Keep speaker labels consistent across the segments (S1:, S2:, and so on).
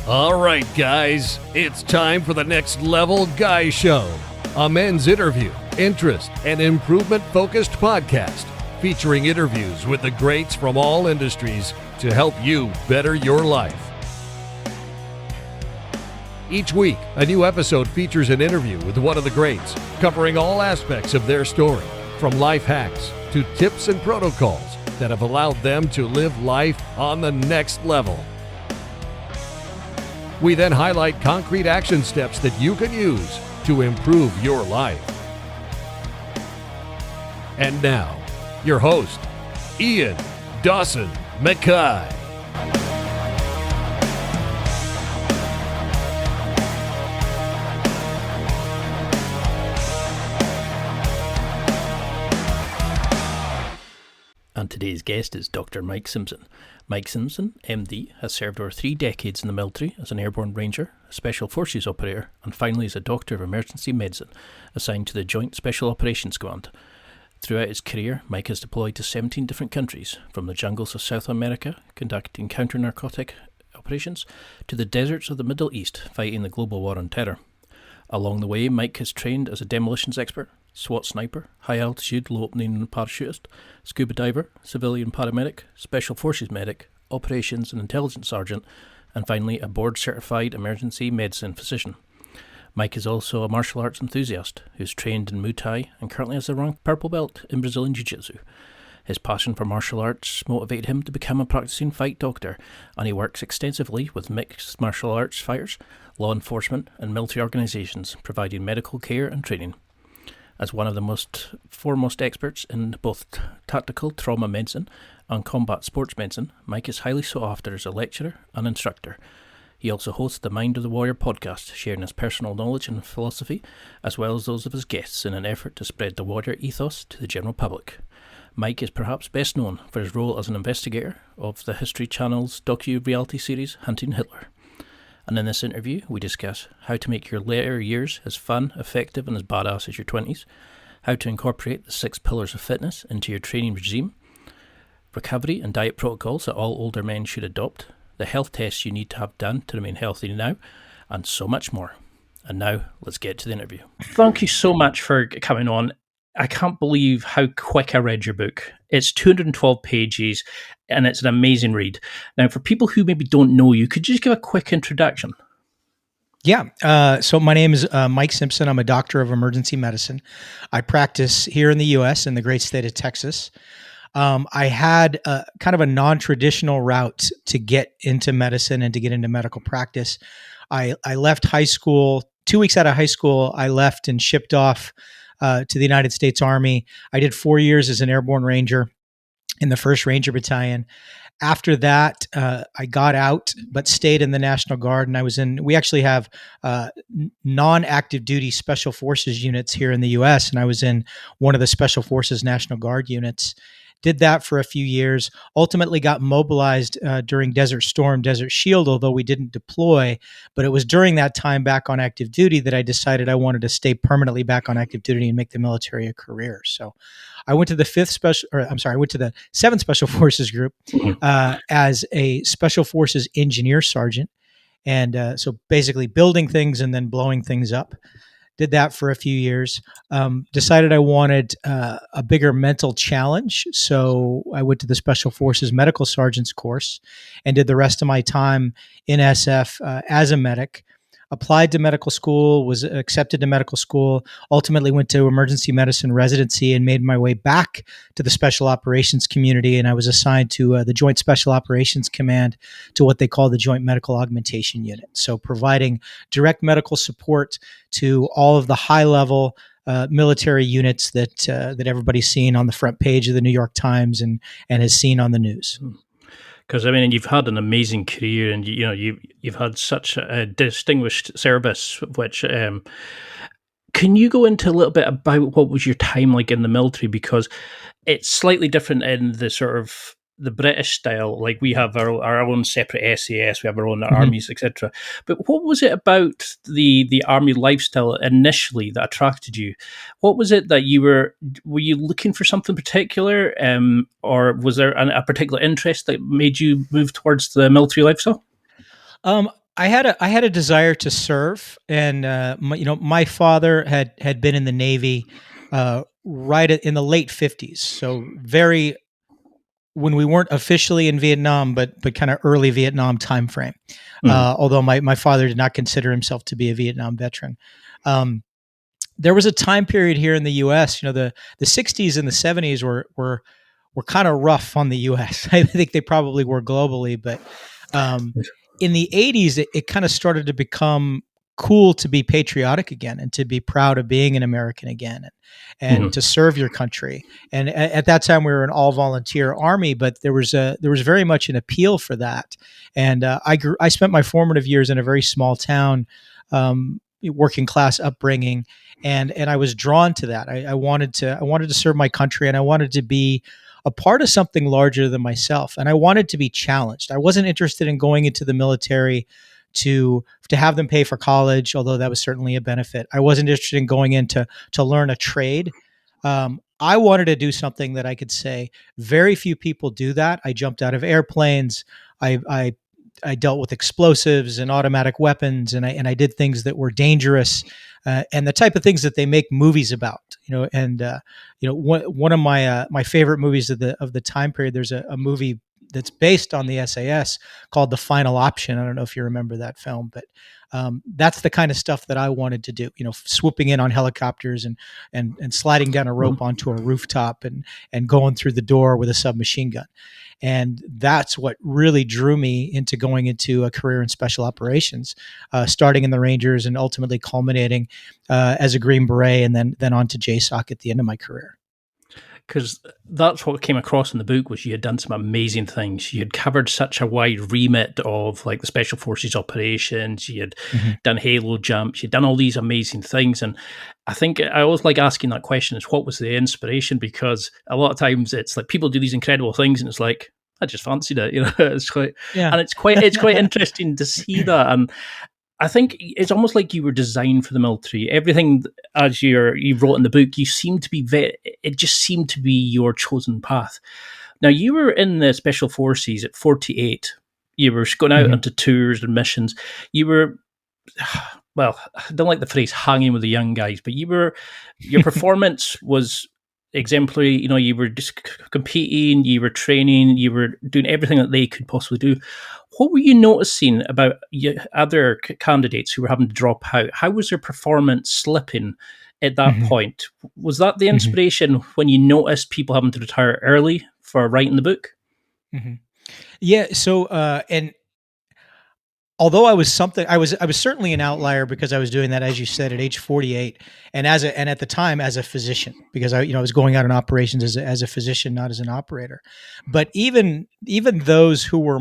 S1: All right, guys, it's time for the Next Level Guy Show, a men's interview, interest, and improvement-focused podcast featuring interviews with the greats from all industries to help you better your life. Each week, a new episode features an interview with one of the greats, covering all aspects of their story, from life hacks to tips and protocols that have allowed them to live life on the next level. We then highlight concrete action steps that you can use to improve your life. And now, your host, Ian Dawson McKay.
S2: And today's guest is Dr. Mike Simpson. Mike Simpson, MD, has served over 3 decades in the military as an Airborne Ranger, a Special Forces operator, and finally as a Doctor of Emergency Medicine, assigned to the Joint Special Operations Command. Throughout his career, Mike has deployed to 17 different countries, from the jungles of South America, conducting counter-narcotic operations, to the deserts of the Middle East, fighting the global war on terror. Along the way, Mike has trained as a demolitions expert, SWAT sniper, high-altitude, low-opening parachutist, scuba diver, civilian paramedic, special forces medic, operations and intelligence sergeant, and finally a board-certified emergency medicine physician. Mike is also a martial arts enthusiast who's trained in Muay Thai and currently has a rank purple belt in Brazilian Jiu-Jitsu. His passion for martial arts motivated him to become a practicing fight doctor, and he works extensively with mixed martial arts fighters, law enforcement and military organisations, providing medical care and training. As one of the foremost experts in both tactical trauma medicine and combat sports medicine, Mike is highly sought after as a lecturer and instructor. He also hosts the Mind of the Warrior podcast, sharing his personal knowledge and philosophy, as well as those of his guests, in an effort to spread the warrior ethos to the general public. Mike is perhaps best known for his role as an investigator of the History Channel's docu-reality series Hunting Hitler. And in this interview, we discuss how to make your later years as fun, effective, and as badass as your 20s, how to incorporate the 6 pillars of fitness into your training regime, recovery and diet protocols that all older men should adopt, the health tests you need to have done to remain healthy now, and so much more. And now, let's get to the interview. Thank you so much for coming on. I can't believe how quick I read your book. It's 212 pages, and it's an amazing read. Now, for people who maybe don't know you, could you just give a quick introduction?
S3: Yeah. So my name is Mike Simpson. I'm a doctor of emergency medicine. I practice here in the U.S. in the great state of Texas. I had kind of a non-traditional route to get into medicine and to get into medical practice. I left high school. 2 weeks out of high school, I left and shipped off to the United States Army. I did 4 years as an Airborne Ranger in the 1st Ranger Battalion. After that, I got out, but stayed in the National Guard, and we actually have non-active duty Special Forces units here in the U.S., and I was in one of the Special Forces National Guard units. Did that for a few years, ultimately got mobilized during Desert Storm, Desert Shield, although we didn't deploy. But it was during that time back on active duty that I decided I wanted to stay permanently back on active duty and make the military a career. So I went to the 7th Special Forces Group as a Special Forces engineer sergeant. And so basically building things and then blowing things up. Did that for a few years, decided I wanted a bigger mental challenge. So I went to the Special Forces Medical Sergeant's course and did the rest of my time in SF as a medic. Applied to medical school, was accepted to medical school, ultimately went to emergency medicine residency and made my way back to the special operations community. And I was assigned to the Joint Special Operations Command, to what they call the Joint Medical Augmentation Unit. So providing direct medical support to all of the high-level military units that everybody's seen on the front page of the New York Times and has seen on the news.
S2: Because I mean, you've had an amazing career, and you've had such a distinguished service. Which can you go into a little bit about what was your time like in the military? Because it's slightly different in the sort of the British style. Like we have our own separate SAS, we have our own armies, etc. But what was it about the army lifestyle initially that attracted you? What was it that were you looking for something particular, or was there a particular interest that made you move towards the military lifestyle?
S3: I had a desire to serve, and my father had been in the Navy in the late 50s, so very when we weren't officially in Vietnam, but kind of early Vietnam timeframe.
S2: Mm.
S3: Although my father did not consider himself to be a Vietnam veteran. There was a time period here in the U.S. The 60s and the 70s were kind of rough on the U.S. I think they probably were globally, but um, in the 80s, it kind of started to become cool to be patriotic again and to be proud of being an American again and
S2: Mhm.
S3: to serve your country. And at that time, we were an all volunteer army, but there was very much an appeal for that. And I spent my formative years in a very small town, working class upbringing, and I was drawn to that. I wanted to serve my country, and I wanted to be a part of something larger than myself, and I wanted to be challenged. I wasn't interested in going into the military to have them pay for college, although that was certainly a benefit. I wasn't interested in going in to learn a trade. I wanted to do something that I could say very few people do that. I jumped out of airplanes. I dealt with explosives and automatic weapons, and I did things that were dangerous, and the type of things that they make movies about. One of my favorite movies of the time period. There's a movie that's based on the SAS called The Final Option. I don't know if you remember that film, but that's the kind of stuff that I wanted to do. Swooping in on helicopters and sliding down a rope onto a rooftop and going through the door with a submachine gun. And that's what really drew me into going into a career in special operations, starting in the Rangers and ultimately culminating as a Green Beret, and then on to JSOC at the end of my career.
S2: Because that's what came across in the book was you had done some amazing things. You had covered such a wide remit of like the special forces operations. You had done halo jumps. You'd done all these amazing things. And I think I always like asking that question is what was the inspiration? Because a lot of times it's like people do these incredible things and it's like, I just fancied it, it's quite,
S3: Yeah.
S2: and it's quite interesting to see that. And I think it's almost like you were designed for the military. Everything as you wrote in the book, you seem to be it just seemed to be your chosen path. Now you were in the special forces at 48. You were going out onto tours and missions. You were, well, I don't like the phrase hanging with the young guys, but your performance was exemplary. You were just competing, you were training, you were doing everything that they could possibly do. What were you noticing about other candidates who were having to drop out? How was their performance slipping at that point? Was that the inspiration when you noticed people having to retire early for writing the book?
S3: Yeah. So, and although I was certainly an outlier because I was doing that, as you said, at age 48, and at the time as a physician, because I was going out in operations as a physician, not as an operator. But even those who were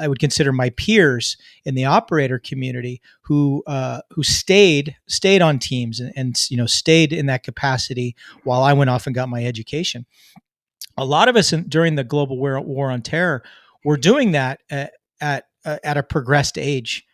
S3: I would consider my peers in the operator community who stayed on teams and stayed in that capacity while I went off and got my education. A lot of us during the global war on terror were doing that at a progressed age,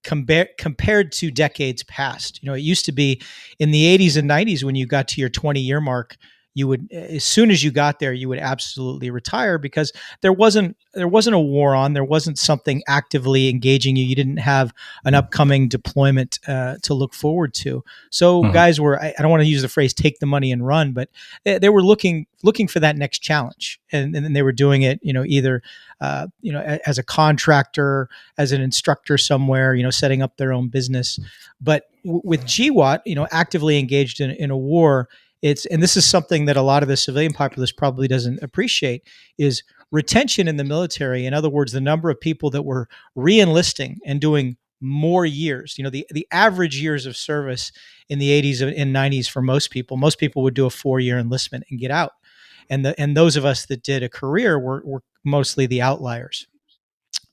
S3: compared to decades past. It used to be in the 80s and 90s when you got to your 20-year mark, you would, as soon as you got there, you would absolutely retire because there wasn't a war on, there wasn't something actively engaging you. You didn't have an upcoming deployment to look forward to. So guys were, I don't want to use the phrase "take the money and run," but they were looking for that next challenge, and they were doing it, either as a contractor, as an instructor somewhere, setting up their own business. But with GWAT, actively engaged in a war, and this is something that a lot of the civilian populace probably doesn't appreciate, is retention in the military. In other words, the number of people that were re-enlisting and doing more years. The average years of service in the 80s and 90s for most people would do a 4-year enlistment and get out. And those of us that did a career were mostly the outliers.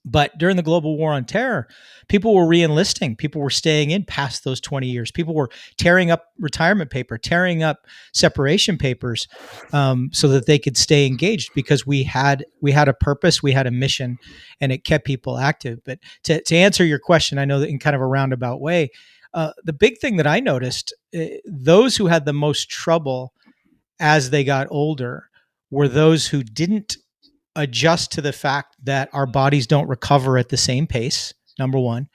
S3: But during the global war on terror, people were re-enlisting. People were staying in past those 20 years. People were tearing up retirement paper, tearing up separation papers, so that they could stay engaged because we had a purpose, we had a mission, and it kept people active. But to answer your question, I know that in kind of a roundabout way, the big thing that I noticed, those who had the most trouble as they got older were those who didn't adjust to the fact that our bodies don't recover at the same pace, number one,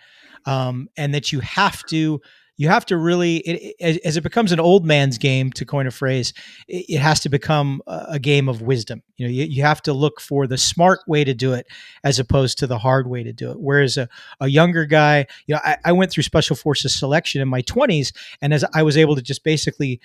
S3: and that you have to really, as it becomes an old man's game, to coin a phrase, it has to become a game of wisdom. You have to look for the smart way to do it as opposed to the hard way to do it. Whereas a younger guy, I went through special forces selection in my 20s, and as I was able to just basically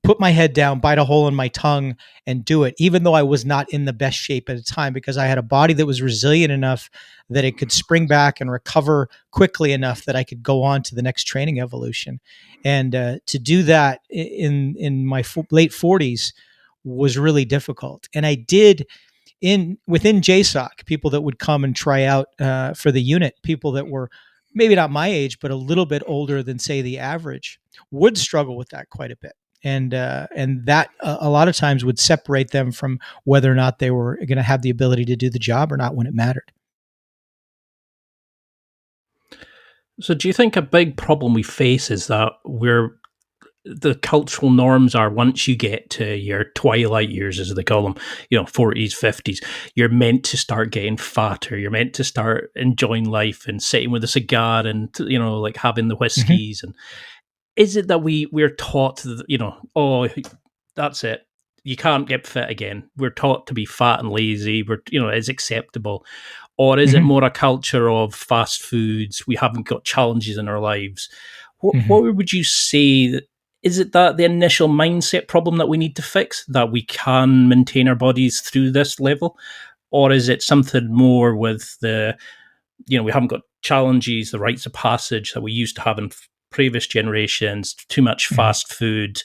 S3: put my head down, bite a hole in my tongue, and do it, even though I was not in the best shape at the time, because I had a body that was resilient enough that it could spring back and recover quickly enough that I could go on to the next training evolution. And to do that in my late 40s was really difficult. And I did within JSOC, people that would come and try out for the unit, people that were maybe not my age, but a little bit older than, say, the average, would struggle with that quite a bit. And that a lot of times would separate them from whether or not they were going to have the ability to do the job or not when it mattered.
S2: So do you think a big problem we face is that the cultural norms are, once you get to your twilight years, as they call them, 40s, 50s, you're meant to start getting fatter. You're meant to start enjoying life and sitting with a cigar and, like having the whiskeys. Mm-hmm. And is it that we're taught, oh, that's it, you can't get fit again. We're taught to be fat and lazy. It's acceptable. Or is it more a culture of fast foods? We haven't got challenges in our lives. What would you say? Is it that the initial mindset problem that we need to fix, that we can maintain our bodies through this level? Or is it something more with we haven't got challenges, the rites of passage that we used to have in previous generations, too much fast food,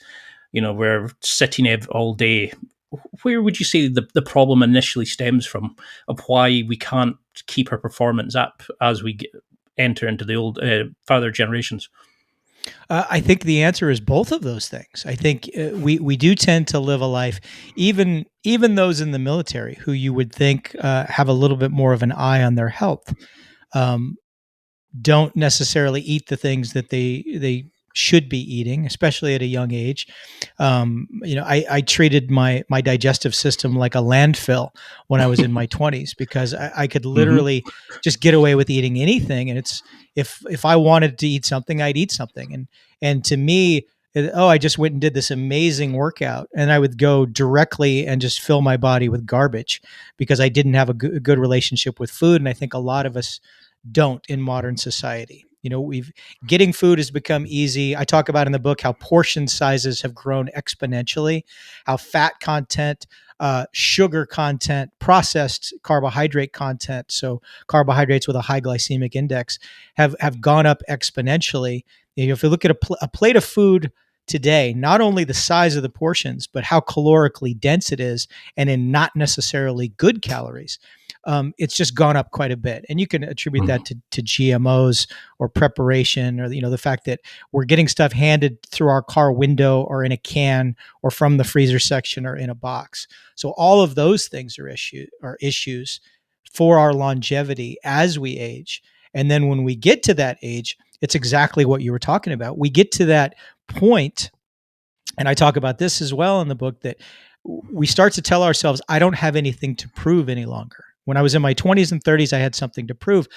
S2: we're sitting all day. Where would you say the problem initially stems from, of why we can't keep our performance up as we enter into the old further generations?
S3: I think the answer is both of those things. I think we do tend to live a life, even those in the military who you would think have a little bit more of an eye on their health, don't necessarily eat the things that they should be eating, especially at a young age. I treated my digestive system like a landfill when I was in my 20s, because I could literally just get away with eating anything. And it's, if I wanted to eat something, I'd eat something. And to me, I just went and did this amazing workout, and I would go directly and just fill my body with garbage because I didn't have a good relationship with food. And I think a lot of us don't in modern society. Getting food has become easy. I talk about in the book how portion sizes have grown exponentially, how fat content, sugar content, processed carbohydrate content, so carbohydrates with a high glycemic index, have gone up exponentially. If you look at a plate of food today, not only the size of the portions, but how calorically dense it is, and in not necessarily good calories, it's just gone up quite a bit. And you can attribute that to GMOs or preparation, or the fact that we're getting stuff handed through our car window or in a can or from the freezer section or in a box. So all of those things are issues for our longevity as we age. And then when we get to that age, it's exactly what you were talking about. We get to that point, and I talk about this as well in the book, that we start to tell ourselves, I don't have anything to prove any longer. When I was in my 20s and 30s, I had something to prove.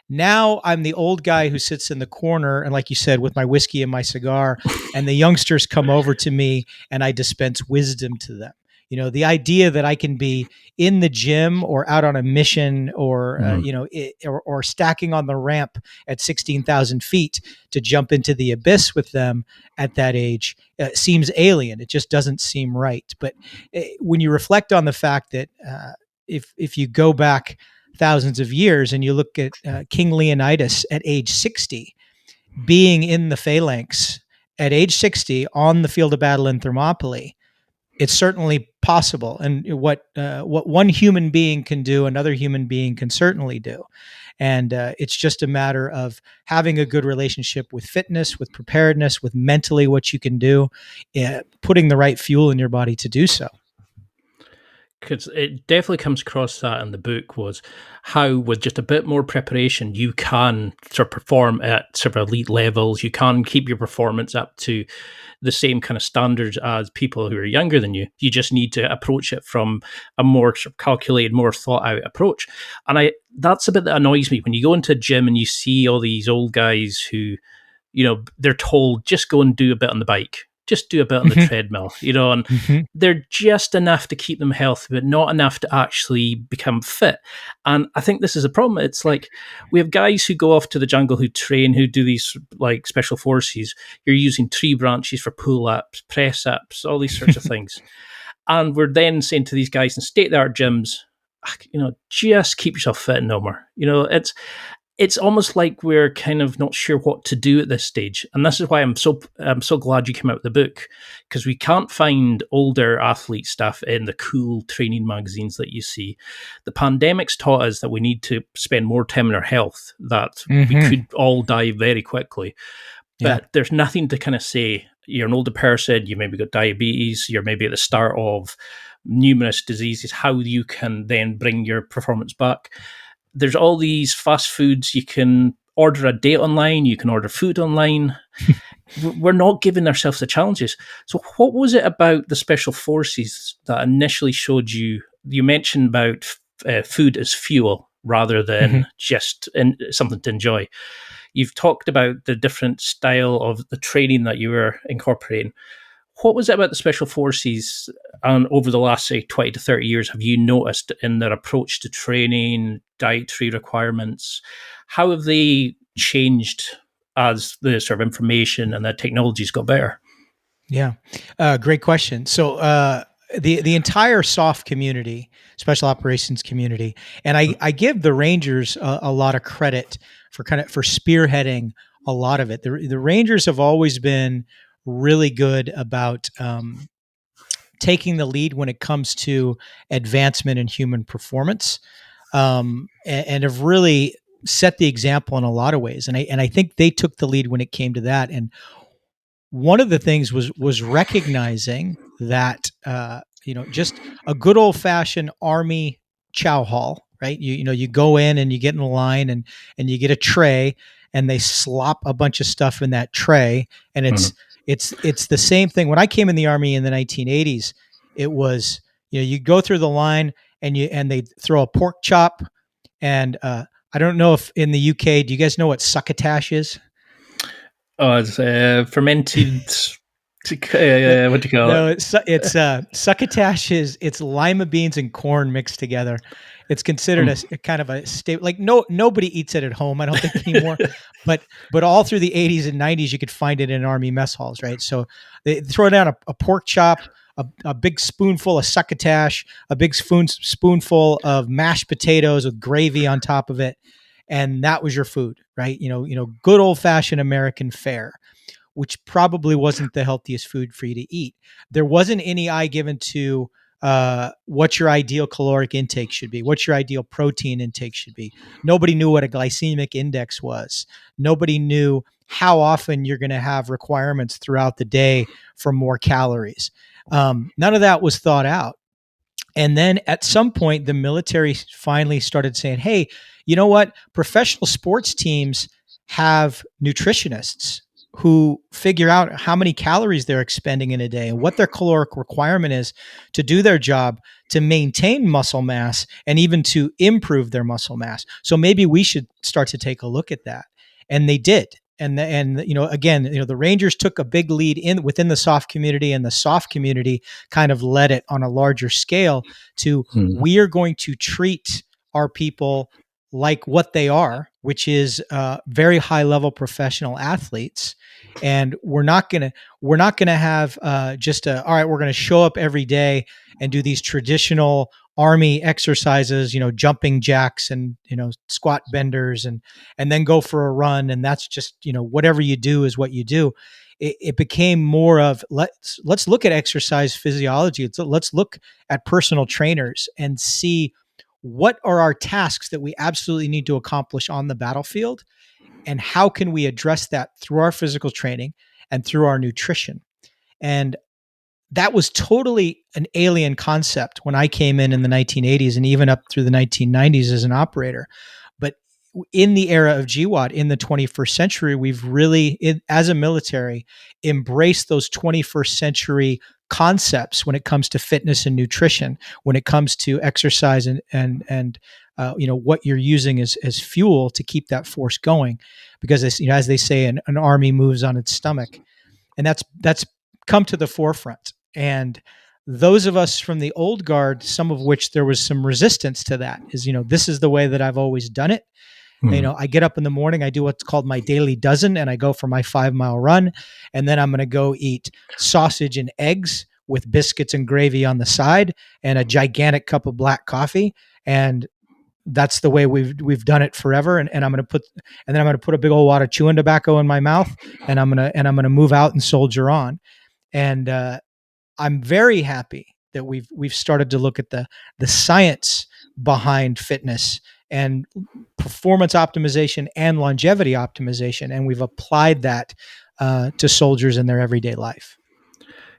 S3: Now I'm the old guy who sits in the corner, and like you said, with my whiskey and my cigar, and the youngsters come over to me and I dispense wisdom to them. The idea that I can be in the gym or out on a mission or, or stacking on the ramp at 16,000 feet to jump into the abyss with them at that age seems alien. It just doesn't seem right. But when you reflect on the fact that if you go back thousands of years and you look at King Leonidas at age 60, being in the phalanx at age 60 on the field of battle in Thermopylae, it's certainly possible. And what one human being can do, another human being can certainly do. And it's just a matter of having a good relationship with fitness, with preparedness, with mentally what you can do, putting the right fuel in your body to do so.
S2: because it definitely comes across that in the book, was how with just a bit more preparation you can sort of perform at sort of elite levels. You can keep your performance up to the same kind of standards as people who are younger than you. You just need to approach it from a more sort of calculated, more thought out approach. And that's a bit that annoys me when you go into a gym and you see all these old guys who, they're told just go and do a bit on the bike, just do a bit on the treadmill, and they're just enough to keep them healthy, but not enough to actually become fit. And I think this is a problem. It's like we have guys who go off to the jungle, who train, who do these like special forces. You're using tree branches for pull-ups, press-ups, all these sorts of things. And we're then saying to these guys in state-of-the-art gyms, just keep yourself fit no more. It's almost like we're kind of not sure what to do at this stage. And this is why I'm so glad you came out with the book, because we can't find older athlete stuff in the cool training magazines that you see. The pandemic's taught us that we need to spend more time on our health, that we could all die very quickly. But there's nothing to kind of say, you're an older person, you maybe got diabetes, you're maybe at the start of numerous diseases, how you can then bring your performance back. There's all these fast foods. You can order a date online. You can order food online. We're not giving ourselves the challenges. So what was it about the special forces that initially showed you mentioned about food as fuel rather than just something to enjoy? You've talked about the different style of the training that you were incorporating. What was it about the special forces, and over the last, say, 20 to 30 years, have you noticed in their approach to training, dietary requirements? How have they changed as the sort of information and the technologies got better?
S3: Yeah, great question. So the entire SOF community, special operations community, and I give the Rangers a lot of credit for spearheading a lot of it. The Rangers have always been really good about taking the lead when it comes to advancement in human performance, and have really set the example in a lot of ways. And I think they took the lead when it came to that. And one of the things was recognizing that just a good old fashioned Army chow hall, right? You go in and you get in a line and you get a tray, and they slop a bunch of stuff in that tray, and it's the same thing. When I came in the Army in the 1980s, it was, you go through the line and they throw a pork chop, and I don't know if in the UK, do you guys know what succotash is?
S2: Oh, it's fermented. What do you call
S3: No,
S2: it?
S3: it's succotash it's lima beans and corn mixed together. It's considered a kind of a staple. Like nobody eats it at home, I don't think anymore. but all through the 80s and 90s, you could find it in Army mess halls, right? So they throw down a pork chop, a big spoonful of succotash, a big spoonful of mashed potatoes with gravy on top of it, and that was your food, right? Good old fashioned American fare, which probably wasn't the healthiest food for you to eat. There wasn't any eye given to what your ideal caloric intake should be, what your ideal protein intake should be. Nobody knew what a glycemic index was. Nobody knew how often you're going to have requirements throughout the day for more calories. None of that was thought out. And then at some point, the military finally started saying, hey, you know what? Professional sports teams have nutritionists who figure out how many calories they're expending in a day and what their caloric requirement is to do their job, to maintain muscle mass, and even to improve their muscle mass. So maybe we should start to take a look at that. And they did. And again, the Rangers took a big lead within the SOF community, and the SOF community kind of led it on a larger scale to we are going to treat our people like what they are, which is very high level professional athletes. And we're not gonna have just all right, we're gonna show up every day and do these traditional Army exercises, jumping jacks and squat benders, and then go for a run, and that's just whatever you do is what you do. It became more of let's look at exercise physiology. Let's look at personal trainers and see what are our tasks that we absolutely need to accomplish on the battlefield, and how can we address that through our physical training and through our nutrition. And that was totally an alien concept when I came in the 1980s and even up through the 1990s as an operator. But in the era of GWAT in the 21st century, we've really, as a military, embraced those 21st century concepts when it comes to fitness and nutrition, when it comes to exercise and what you're using as fuel to keep that force going. Because as they say, an army moves on its stomach, and that's come to the forefront. And those of us from the old guard, some of which there was some resistance to that, is, this is the way that I've always done it. I get up in the morning, I do what's called my daily dozen, and I go for my 5-mile run. And then I'm going to go eat sausage and eggs with biscuits and gravy on the side and a gigantic cup of black coffee. And that's the way we've done it forever. And I'm going to put a big old wad of chewing tobacco in my mouth, and I'm going to move out and soldier on. And I'm very happy that we've started to look at the science behind fitness and performance optimization and longevity optimization, and we've applied that to soldiers in their everyday life.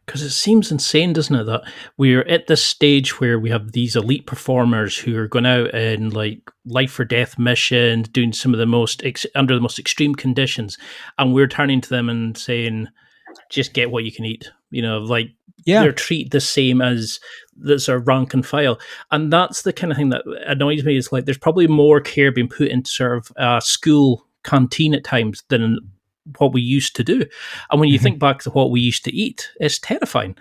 S2: Because it seems insane, doesn't it, that we're at this stage where we have these elite performers who are going out in like life or death missions, doing some of the most under the most extreme conditions, and we're turning to them and saying, "Just get what you can eat." They're treated the same as that's our rank and file, and that's the kind of thing that annoys me. Is like there's probably more care being put into sort of a school canteen at times than what we used to do. And when you think back to what we used to eat, it's terrifying.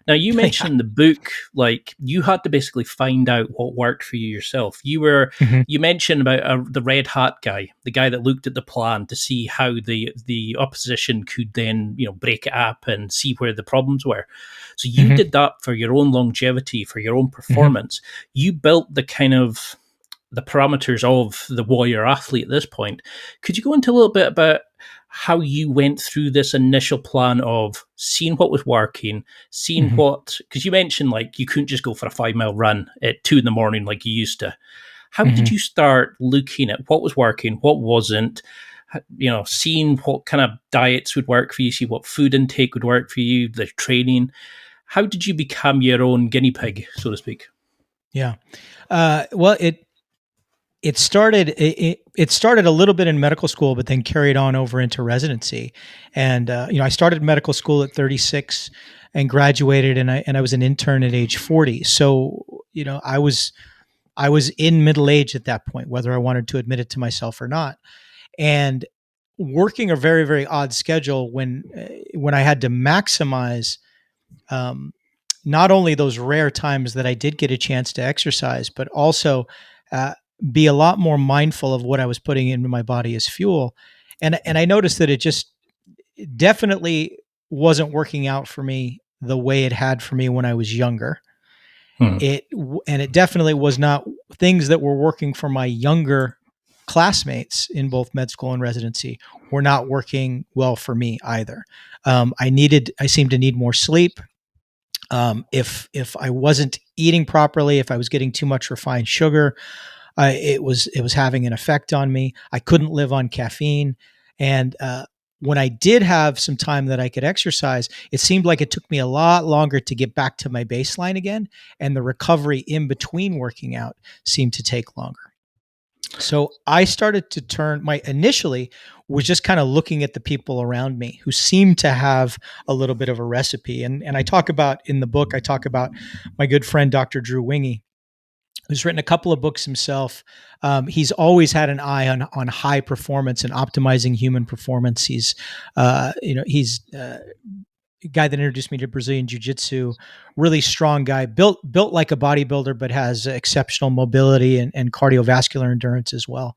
S2: Now, you mentioned in the book, like you had to basically find out what worked for you yourself. You mentioned about the red hat guy, the guy that looked at the plan to see how the opposition could then, break it up and see where the problems were. So you did that for your own longevity, for your own performance. You built the kind of the parameters of the warrior athlete at this point. Could you go into a little bit about how you went through this initial plan of seeing what was working, seeing because you mentioned like you couldn't just go for a 5-mile run at 2 a.m. like you used to. How did you start looking at what was working, what wasn't, seeing what kind of diets would work for you, see what food intake would work for you, the training? How did you become your own guinea pig, so to speak?
S3: Yeah. Well, it started a little bit in medical school, but then carried on over into residency. And I started medical school at 36 and graduated, and I was an intern at age 40. So I was in middle age at that point, whether I wanted to admit it to myself or not, and working a very, very odd schedule when I had to maximize not only those rare times that I did get a chance to exercise, but also be a lot more mindful of what I was putting into my body as fuel. And I noticed that it just definitely wasn't working out for me the way it had for me when I was younger. It definitely was not things that were working for my younger classmates in both med school and residency were not working well for me either. I seemed to need more sleep. If I wasn't eating properly, if I was getting too much refined sugar, it was having an effect on me. I couldn't live on caffeine. And when I did have some time that I could exercise, it seemed like it took me a lot longer to get back to my baseline again. And the recovery in between working out seemed to take longer. So I started to initially was just kind of looking at the people around me who seemed to have a little bit of a recipe. And I talk about in the book, I talk about my good friend, Dr. Drew Winge, who's written a couple of books himself. He's always had an eye on high performance and optimizing human performance. He's a guy that introduced me to Brazilian Jiu-Jitsu, really strong guy, built like a bodybuilder, but has exceptional mobility and cardiovascular endurance as well.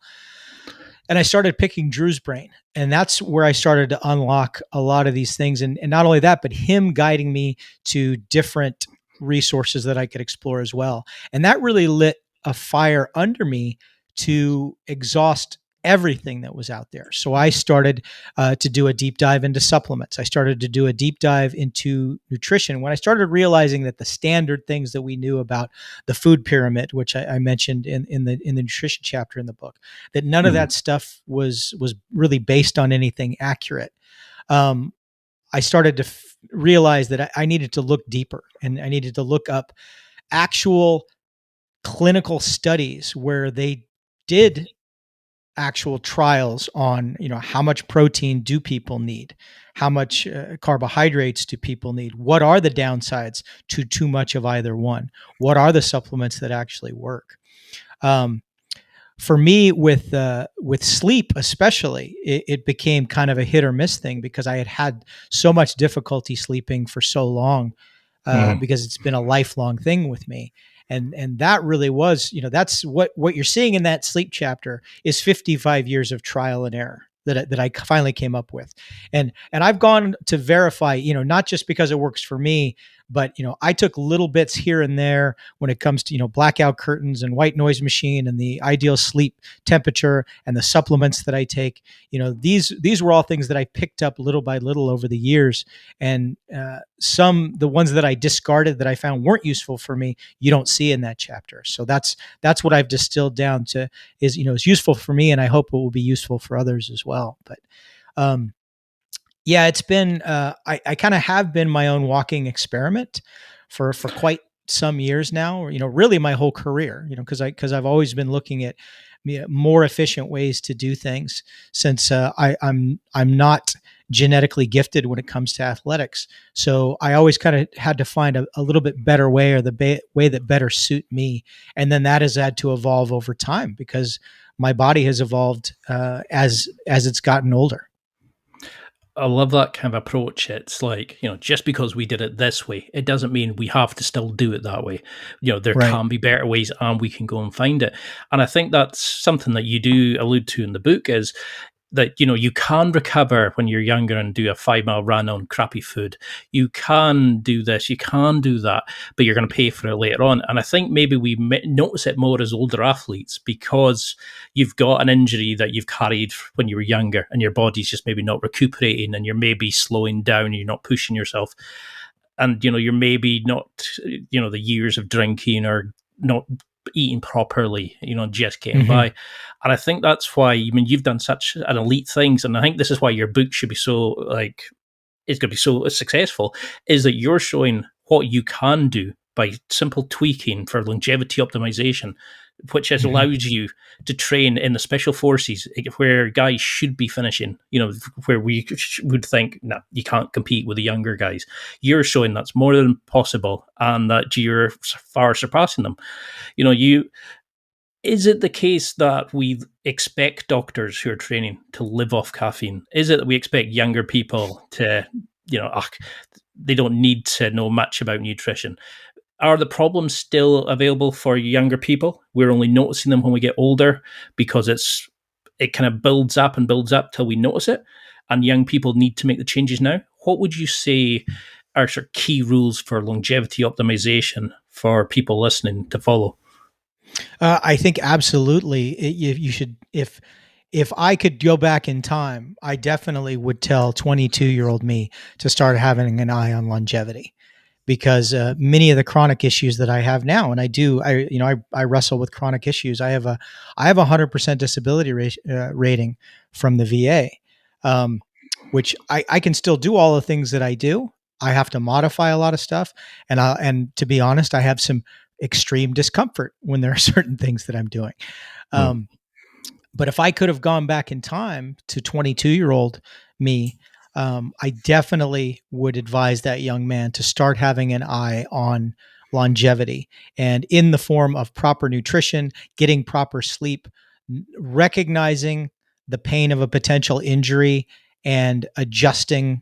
S3: And I started picking Drew's brain, and that's where I started to unlock a lot of these things. And not only that, but him guiding me to different resources that I could explore as well. And that really lit a fire under me to exhaust everything that was out there. So I started to do a deep dive into supplements. I started to do a deep dive into nutrition. When I started realizing that the standard things that we knew about the food pyramid, which I mentioned in the nutrition chapter in the book, that none of that stuff was really based on anything accurate. I started to realized that I needed to look deeper, and I needed to look up actual clinical studies where they did actual trials on, how much protein do people need, how much carbohydrates do people need, what are the downsides to too much of either one, what are the supplements that actually work. For me, with sleep especially, it became kind of a hit or miss thing, because I had so much difficulty sleeping for so long, because it's been a lifelong thing with me. And that really was, that's what you're seeing in that sleep chapter is 55 years of trial and error that I finally came up with. And I've gone to verify, not just because it works for me, but, I took little bits here and there when it comes to, blackout curtains and white noise machine and the ideal sleep temperature and the supplements that I take. These were all things that I picked up little by little over the years. And the ones that I discarded that I found weren't useful for me, you don't see in that chapter. So that's what I've distilled down to is, is useful for me, and I hope it will be useful for others as well. But yeah, it's been, I kind of have been my own walking experiment for quite some years now, really my whole career, because I've always been looking at more efficient ways to do things, since I'm not genetically gifted when it comes to athletics. So I always kind of had to find a little bit better way, or the way that better suit me. And then that has had to evolve over time, because my body has evolved as it's gotten older.
S2: I love that kind of approach. It's like, just because we did it this way, it doesn't mean we have to still do it that way. There
S3: Right.
S2: can be better ways, and we can go and find it. And I think that's something that you do allude to in the book, is that, you can recover when you're younger and do a 5 mile run on crappy food. You can do this, you can do that, but you're going to pay for it later on. And I think maybe we notice it more as older athletes, because you've got an injury that you've carried when you were younger, and your body's just maybe not recuperating, and you're maybe slowing down, you're not pushing yourself. And, you're maybe not, the years of drinking or not eating properly, just getting by. And I think that's why, you've done such an elite things. And I think this is why your book should be so, it's going to be so successful, is that you're showing what you can do by simple tweaking for longevity optimization, which has allowed you to train in the special forces, where guys should be finishing, where we would think, no, you can't compete with the younger guys. You're showing that's more than possible, and that you're far surpassing them. Is it the case that we expect doctors who are training to live off caffeine? Is it that we expect younger people to, they don't need to know much about nutrition? Are the problems still available for younger people? We're only noticing them when we get older, because it kind of builds up till we notice it, and young people need to make the changes now. What would you say are sort of key rules for longevity optimization for people listening to follow?
S3: I think absolutely. You should, if I could go back in time, I definitely would tell 22-year-old me to start having an eye on longevity, because many of the chronic issues that I have now, and I wrestle with chronic issues. I have a 100% disability rating from the VA, which I can still do all the things that I do. I have to modify a lot of stuff, and to be honest, I have some extreme discomfort when there are certain things that I'm doing. But if I could have gone back in time to 22-year-old me, I definitely would advise that young man to start having an eye on longevity, and in the form of proper nutrition, getting proper sleep, recognizing the pain of a potential injury, and adjusting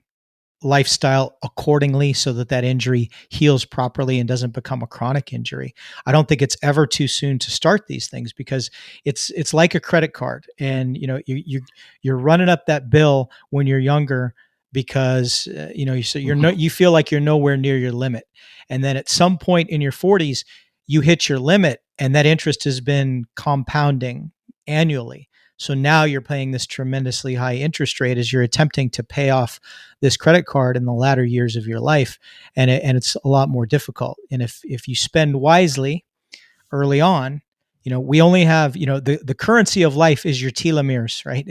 S3: lifestyle accordingly so that injury heals properly and doesn't become a chronic injury. I don't think it's ever too soon to start these things, because it's like a credit card, and you're running up that bill when you're younger, because you feel like you're nowhere near your limit, and then at some point in your 40s you hit your limit, and that interest has been compounding annually. So now you're paying this tremendously high interest rate as you're attempting to pay off this credit card in the latter years of your life. And it's a lot more difficult. And if you spend wisely early on, we only have, the currency of life is your telomeres, right?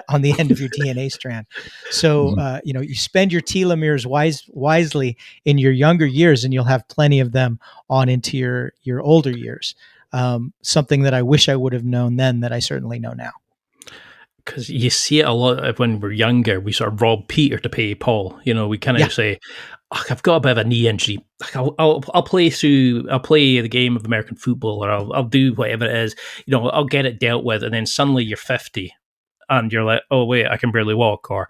S3: On the end of your DNA strand. So, you spend your telomeres wisely in your younger years, and you'll have plenty of them on into your older years. Something that I wish I would have known then that I certainly know now.
S2: Because you see it a lot when we're younger. We sort of rob Peter to pay Paul. We kind of say, I've got a bit of a knee injury. I'll play the game of American football, or I'll do whatever it is. I'll get it dealt with, and then suddenly you're 50, and you're like, oh wait, I can barely walk. Or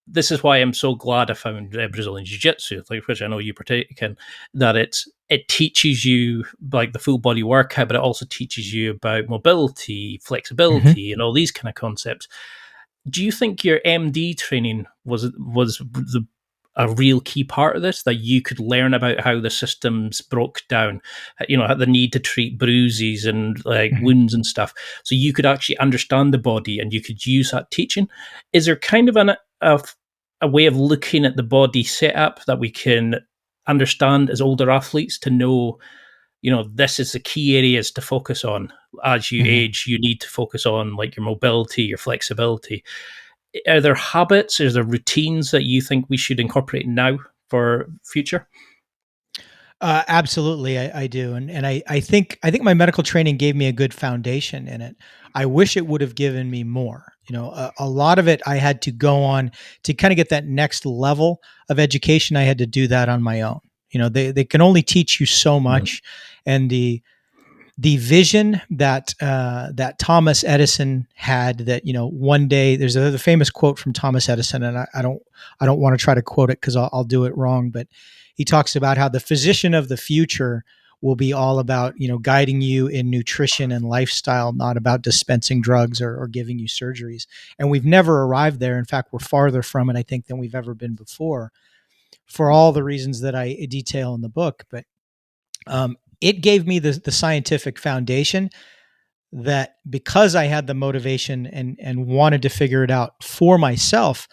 S2: this is why I'm so glad I found Brazilian Jiu-Jitsu, which I know you partake in, that it teaches you like the full body workout, but it also teaches you about mobility, flexibility, and all these kind of concepts. Do you think your MD training was a real key part of this, that you could learn about how the systems broke down, the need to treat bruises and wounds and stuff, so you could actually understand the body and you could use that teaching? Is there kind of a way of looking at the body setup that we can understand as older athletes to know, this is the key areas to focus on as you age? You need to focus on like your mobility, your flexibility. Are there habits, is there routines that you think we should incorporate now for future?
S3: Absolutely, I do, and I think my medical training gave me a good foundation in it. I wish it would have given me more. A lot of it I had to go on to kind of get that next level of education. I had to do that on my own. They can only teach you so much, and the vision that Thomas Edison had, that one day, there's the famous quote from Thomas Edison, and I don't want to try to quote it because I'll do it wrong, but he talks about how the physician of the future will be all about guiding you in nutrition and lifestyle, not about dispensing drugs or giving you surgeries. And we've never arrived there. In fact, we're farther from it, I think, than we've ever been before, for all the reasons that I detail in the book. But it gave me the scientific foundation that, because I had the motivation and wanted to figure it out for myself,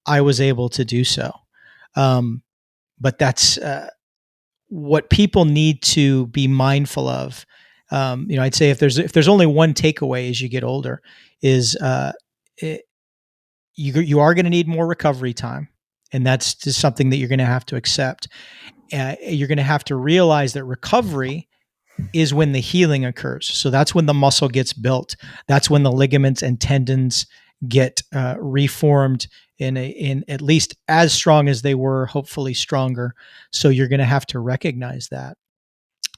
S3: I was able to do so. But that's what people need to be mindful of. I'd say if there's only one takeaway as you get older, is you are going to need more recovery time, and that's just something that you're going to have to accept. You're going to have to realize that recovery is when the healing occurs. So that's when the muscle gets built. That's when the ligaments and tendons get reformed in at least as strong as they were, hopefully stronger. So you're going to have to recognize that.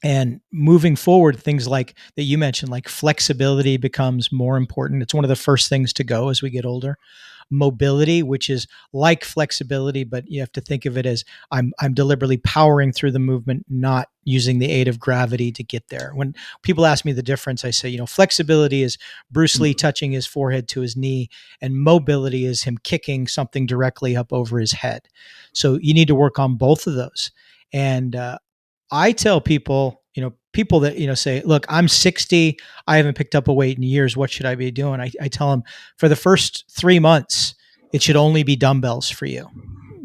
S3: And moving forward, things like that you mentioned, like flexibility, becomes more important. It's one of the first things to go as we get older. Mobility, which is like flexibility, but you have to think of it as I'm deliberately powering through the movement, not using the aid of gravity to get there. When people ask me the difference, I say, flexibility is Bruce Lee touching his forehead to his knee, and mobility is him kicking something directly up over his head. So you need to work on both of those. And I tell people, people that, say, look, I'm 60, I haven't picked up a weight in years, what should I be doing? I tell them, for the first 3 months, it should only be dumbbells for you,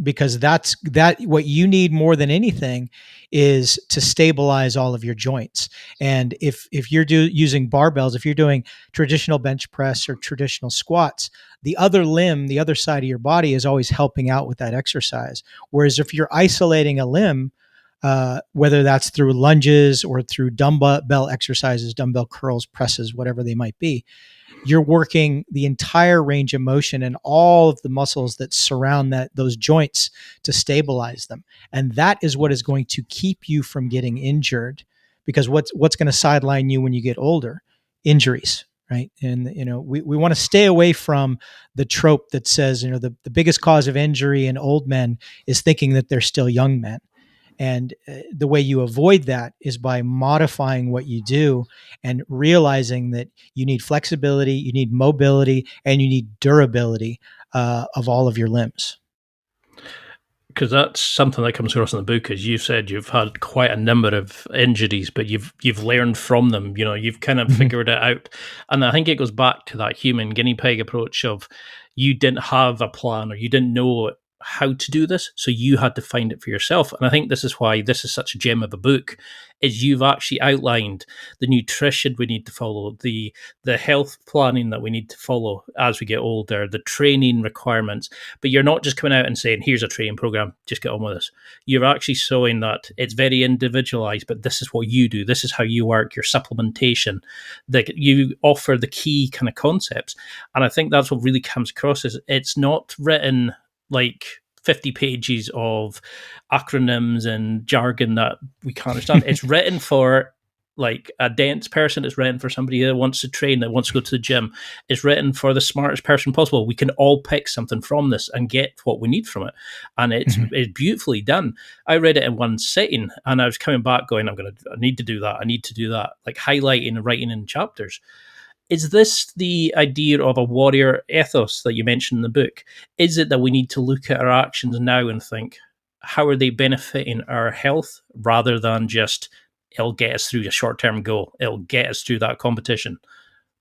S3: because that's what you need more than anything, is to stabilize all of your joints. And if you're using barbells, if you're doing traditional bench press or traditional squats, the other limb, the other side of your body, is always helping out with that exercise. Whereas if you're isolating a limb, whether that's through lunges or through dumbbell exercises, dumbbell curls, presses, whatever they might be, you're working the entire range of motion and all of the muscles that surround those joints to stabilize them. And that is what is going to keep you from getting injured, because what's going to sideline you when you get older? Injuries, right? And, we want to stay away from the trope that says, the biggest cause of injury in old men is thinking that they're still young men. And the way you avoid that is by modifying what you do and realizing that you need flexibility, you need mobility, and you need durability of all of your limbs.
S2: Because that's something that comes across in the book, as you've said, you've had quite a number of injuries, but you've learned from them. You've kind of figured it out. And I think it goes back to that human guinea pig approach of, you didn't have a plan, or you didn't know how to do this, so you had to find it for yourself. And I think this is why this is such a gem of a book, is you've actually outlined the nutrition we need to follow, the health planning that we need to follow as we get older, the training requirements. But you're not just coming out and saying, here's a training program, just get on with this. You're actually showing that it's very individualized, but this is what you do, this is how you work, your supplementation, that you offer the key kind of concepts. And I think that's what really comes across, is it's not written like 50 pages of acronyms and jargon that we can't understand. It's written for like a dense person. It's written for somebody that wants to train, that wants to go to the gym. It's written for the smartest person possible. We can all pick something from this and get what we need from it. And it's beautifully done. I read it in one sitting and I was coming back going, I need to do that. I need to do that. Like highlighting and writing in chapters. Is this the idea of a warrior ethos that you mentioned in the book? Is it that we need to look at our actions now and think, how are they benefiting our health, rather than just, it'll get us through a short-term goal, it'll get us through that competition,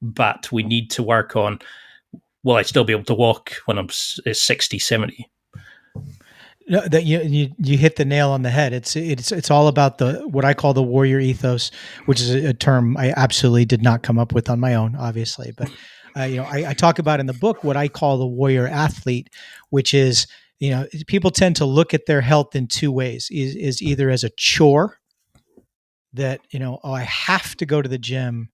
S2: but we need to work on, will I still be able to walk when I'm 60, 70?
S3: No, that you hit the nail on the head. It's all about the what I call the warrior ethos, which is a term I absolutely did not come up with on my own, obviously. But I talk about in the book what I call the warrior athlete, which is, people tend to look at their health in two ways: is either as a chore, that I have to go to the gym.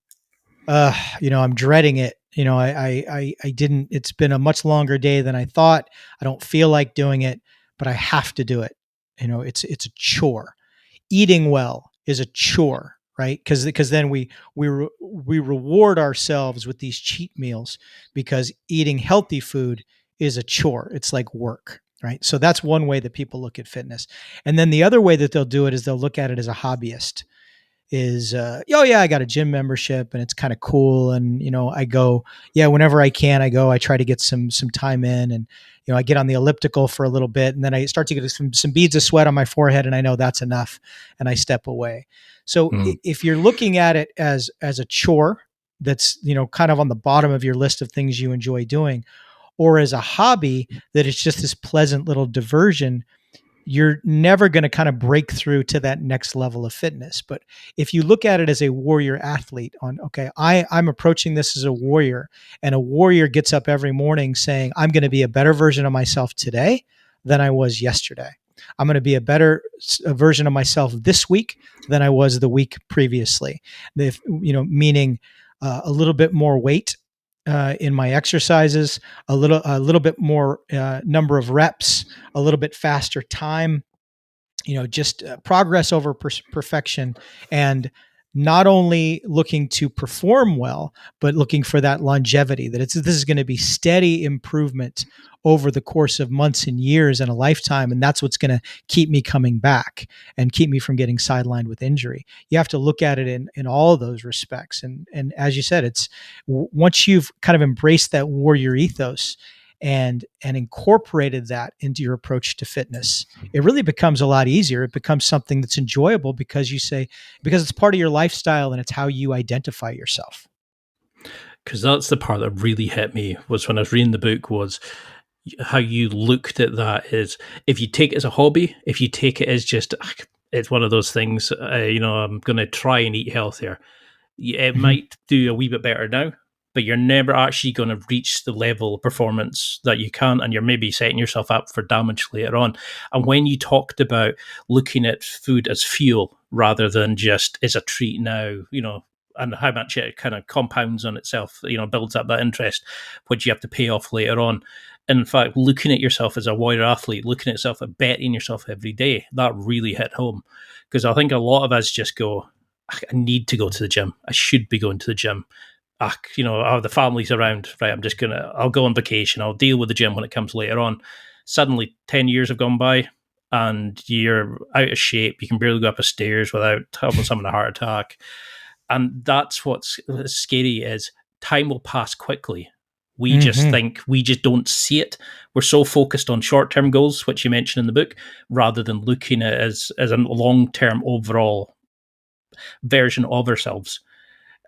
S3: I'm dreading it. I didn't. It's been a much longer day than I thought. I don't feel like doing it, but I have to do it. It's a chore. Eating well is a chore, right? Because then we reward ourselves with these cheat meals, because eating healthy food is a chore. It's like work, right? So that's one way that people look at fitness. And then the other way that they'll do it is they'll look at it as a hobbyist. Is oh yeah, I got a gym membership and it's kind of cool, and I go, yeah, whenever I can I go. I try to get some time in, and I get on the elliptical for a little bit, and then I start to get some beads of sweat on my forehead, and I know that's enough, and I step away. So if you're looking at it as a chore that's kind of on the bottom of your list of things you enjoy doing, or as a hobby that it's just this pleasant little diversion, you're never going to kind of break through to that next level of fitness. But if you look at it as a warrior athlete, I'm approaching this as a warrior, and a warrior gets up every morning saying, I'm going to be a better version of myself today than I was yesterday. I'm going to be a better version of myself this week than I was the week previously. Meaning a little bit more weight in my exercises, a little bit more number of reps, a little bit faster time, just progress over perfection, and not only looking to perform well, but looking for that longevity, that this is going to be steady improvement over the course of months and years and a lifetime. And that's what's going to keep me coming back and keep me from getting sidelined with injury. You have to look at it in all of those respects. And as you said, it's once you've kind of embraced that warrior ethos and incorporated that into your approach to fitness, it really becomes a lot easier. It becomes something that's enjoyable because it's part of your lifestyle and it's how you identify yourself.
S2: Because that's the part that really hit me, was when I was reading the book, was how you looked at that. Is if you take it as a hobby, if you take it as just, it's one of those things, I'm going to try and eat healthier. It might do a wee bit better now, but you're never actually going to reach the level of performance that you can, and you're maybe setting yourself up for damage later on. And when you talked about looking at food as fuel rather than just as a treat now, and how much it kind of compounds on itself, builds up that interest, which you have to pay off later on. In fact, looking at yourself as a warrior athlete, looking at yourself at betting yourself every day, that really hit home. Because I think a lot of us just go, I need to go to the gym. I should be going to the gym. The family's around, right? I'll go on vacation. I'll deal with the gym when it comes later on. Suddenly 10 years have gone by and you're out of shape. You can barely go up the stairs without having someone a heart attack. And that's what's scary, is time will pass quickly. We just think, we just don't see it. We're so focused on short-term goals, which you mentioned in the book, rather than looking at it as a long-term overall version of ourselves.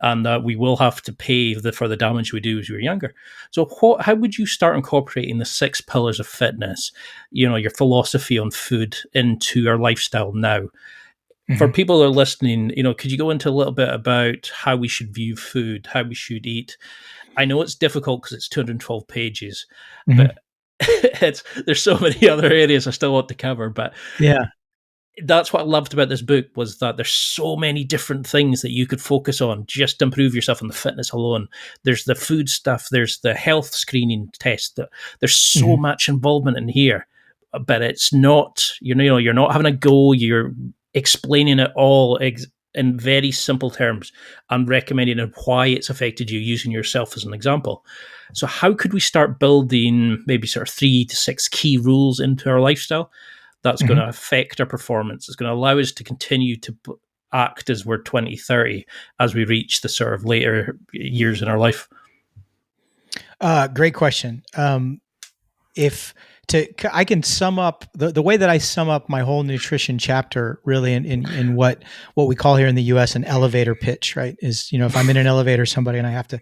S2: and that we will have to pay for the damage we do as we're younger. So how would you start incorporating the 6 pillars of fitness, your philosophy on food, into our lifestyle now? For people that are listening, could you go into a little bit about how we should view food, how we should eat? I know it's difficult because it's 212 pages, but there's so many other areas I still want to cover. But
S3: Yeah.
S2: that's what I loved about this book, was that there's so many different things that you could focus on just to improve yourself in the fitness alone. There's the food stuff, there's the health screening test. There's so much involvement in here, but it's not, you're not having a go. You're explaining it all in very simple terms and recommending why it's affected you, using yourself as an example. So how could we start building maybe sort of 3 to 6 key rules into our lifestyle that's going to affect our performance? It's going to allow us to continue to act as we're 20, 30 as we reach the sort of later years in our life?
S3: Great question. I can sum up the way that I sum up my whole nutrition chapter really in what we call here in the US an elevator pitch, right? Is, if I'm in an elevator, somebody, and I have to,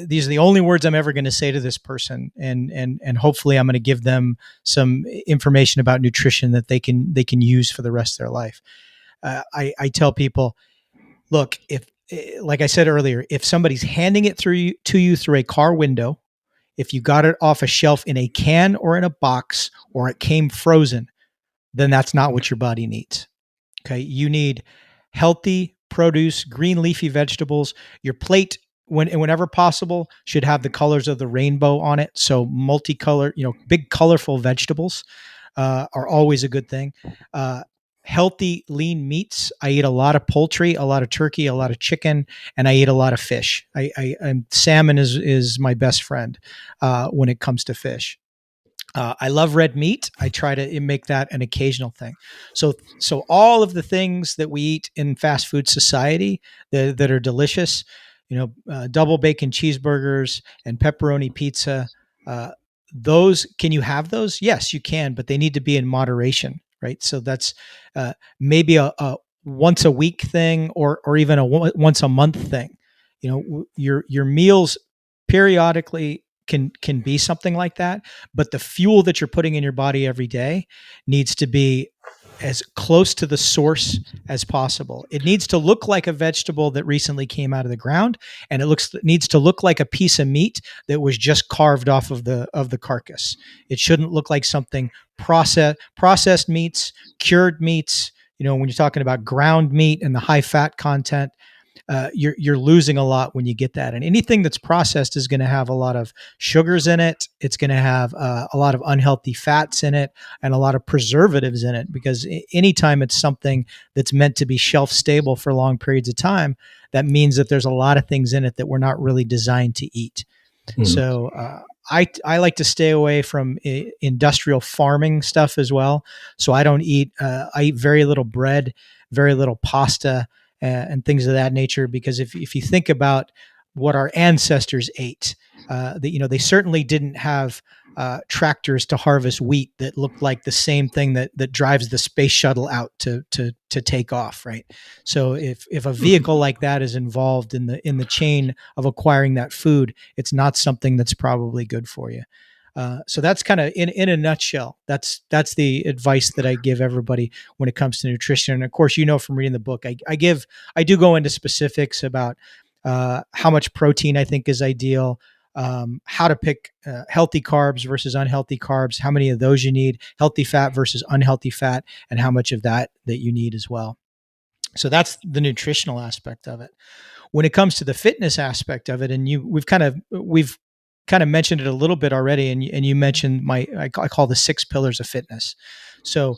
S3: these are the only words I'm ever going to say to this person. And hopefully I'm going to give them some information about nutrition that they can use for the rest of their life. I tell people, look, like I said earlier, if somebody's handing it to you through a car window, if you got it off a shelf in a can or in a box, or it came frozen, then that's not what your body needs. Okay. You need healthy produce, green leafy vegetables. Your plate, whenever possible, should have the colors of the rainbow on it. So multicolored, big colorful vegetables are always a good thing. Healthy, lean meats. I eat a lot of poultry, a lot of turkey, a lot of chicken, and I eat a lot of fish. Salmon is my best friend when it comes to fish. I love red meat. I try to make that an occasional thing. So all of the things that we eat in fast food society that are delicious, double bacon cheeseburgers and pepperoni pizza, those, can you have those? Yes, you can, but they need to be in moderation, right? So that's maybe a once a week thing, or even a once a month thing. Your meals periodically can be something like that, but the fuel that you're putting in your body every day needs to be as close to the source as possible. It needs to look like a vegetable that recently came out of the ground, and it needs to look like a piece of meat that was just carved off of the carcass. It shouldn't look like something processed meats, cured meats. When you're talking about ground meat and the high fat content, you're losing a lot when you get that. And anything that's processed is going to have a lot of sugars in it. It's going to have a lot of unhealthy fats in it, and a lot of preservatives in it, because anytime it's something that's meant to be shelf stable for long periods of time, that means that there's a lot of things in it that we're not really designed to eat. So I like to stay away from industrial farming stuff as well. So I don't eat, I eat very little bread, very little pasta, and things of that nature. Because if you think about what our ancestors ate, they certainly didn't have tractors to harvest wheat that looked like the same thing that drives the space shuttle out to take off, right? So if a vehicle like that is involved in the chain of acquiring that food, it's not something that's probably good for you. So that's kind of in a nutshell. That's the advice that I give everybody when it comes to nutrition. And of course, from reading the book, I do go into specifics about how much protein I think is ideal, how to pick healthy carbs versus unhealthy carbs, how many of those you need, healthy fat versus unhealthy fat, and how much of that you need as well. So that's the nutritional aspect of it. When it comes to the fitness aspect of it, and we've kind of mentioned it a little bit already, and you mentioned I call the 6 pillars of fitness. So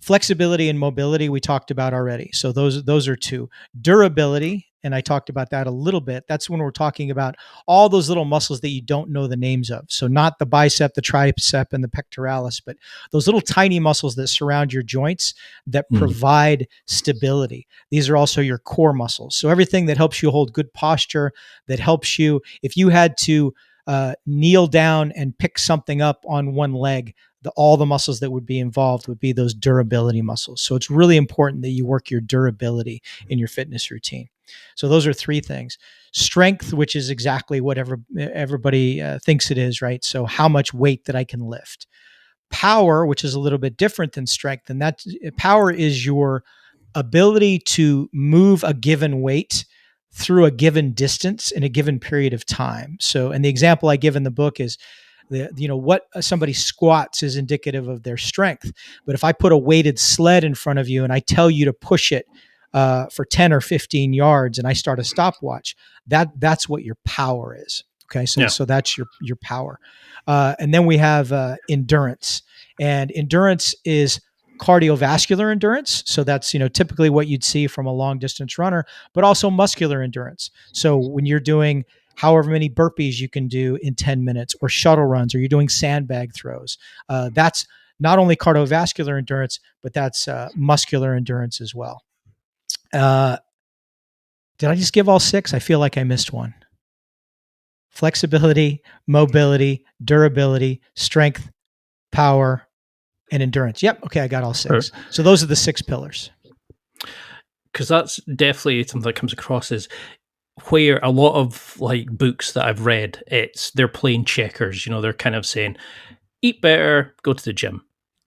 S3: flexibility and mobility we talked about already. So those are 2. Durability, and I talked about that a little bit. That's when we're talking about all those little muscles that you don't know the names of. So not the bicep, the tricep, and the pectoralis, but those little tiny muscles that surround your joints that provide stability. These are also your core muscles. So everything that helps you hold good posture, that helps you, if you had to kneel down and pick something up on one leg, all the muscles that would be involved would be those durability muscles. So it's really important that you work your durability in your fitness routine. So those are three things. Strength, which is exactly what everybody thinks it is, right? So how much weight that I can lift. Power, which is a little bit different than strength, and that power is your ability to move a given weight through a given distance in a given period of time. So, and the example I give in the book is what somebody squats is indicative of their strength. But if I put a weighted sled in front of you and I tell you to push it for 10 or 15 yards and I start a stopwatch, that's what your power is. Okay. So that's your power. And then we have endurance, and endurance is cardiovascular endurance. So that's, typically what you'd see from a long distance runner, but also muscular endurance. So when you're doing however many burpees you can do in 10 minutes, or shuttle runs, or you're doing sandbag throws, that's not only cardiovascular endurance, but that's muscular endurance as well. Did I just give all six? I feel like I missed one. Flexibility, mobility, durability, strength, power, and endurance. Yep. Okay. I got all six. So those are the 6 pillars.
S2: Because that's definitely something that comes across as where a lot of like books that I've read, they're playing checkers. They're kind of saying, eat better, go to the gym.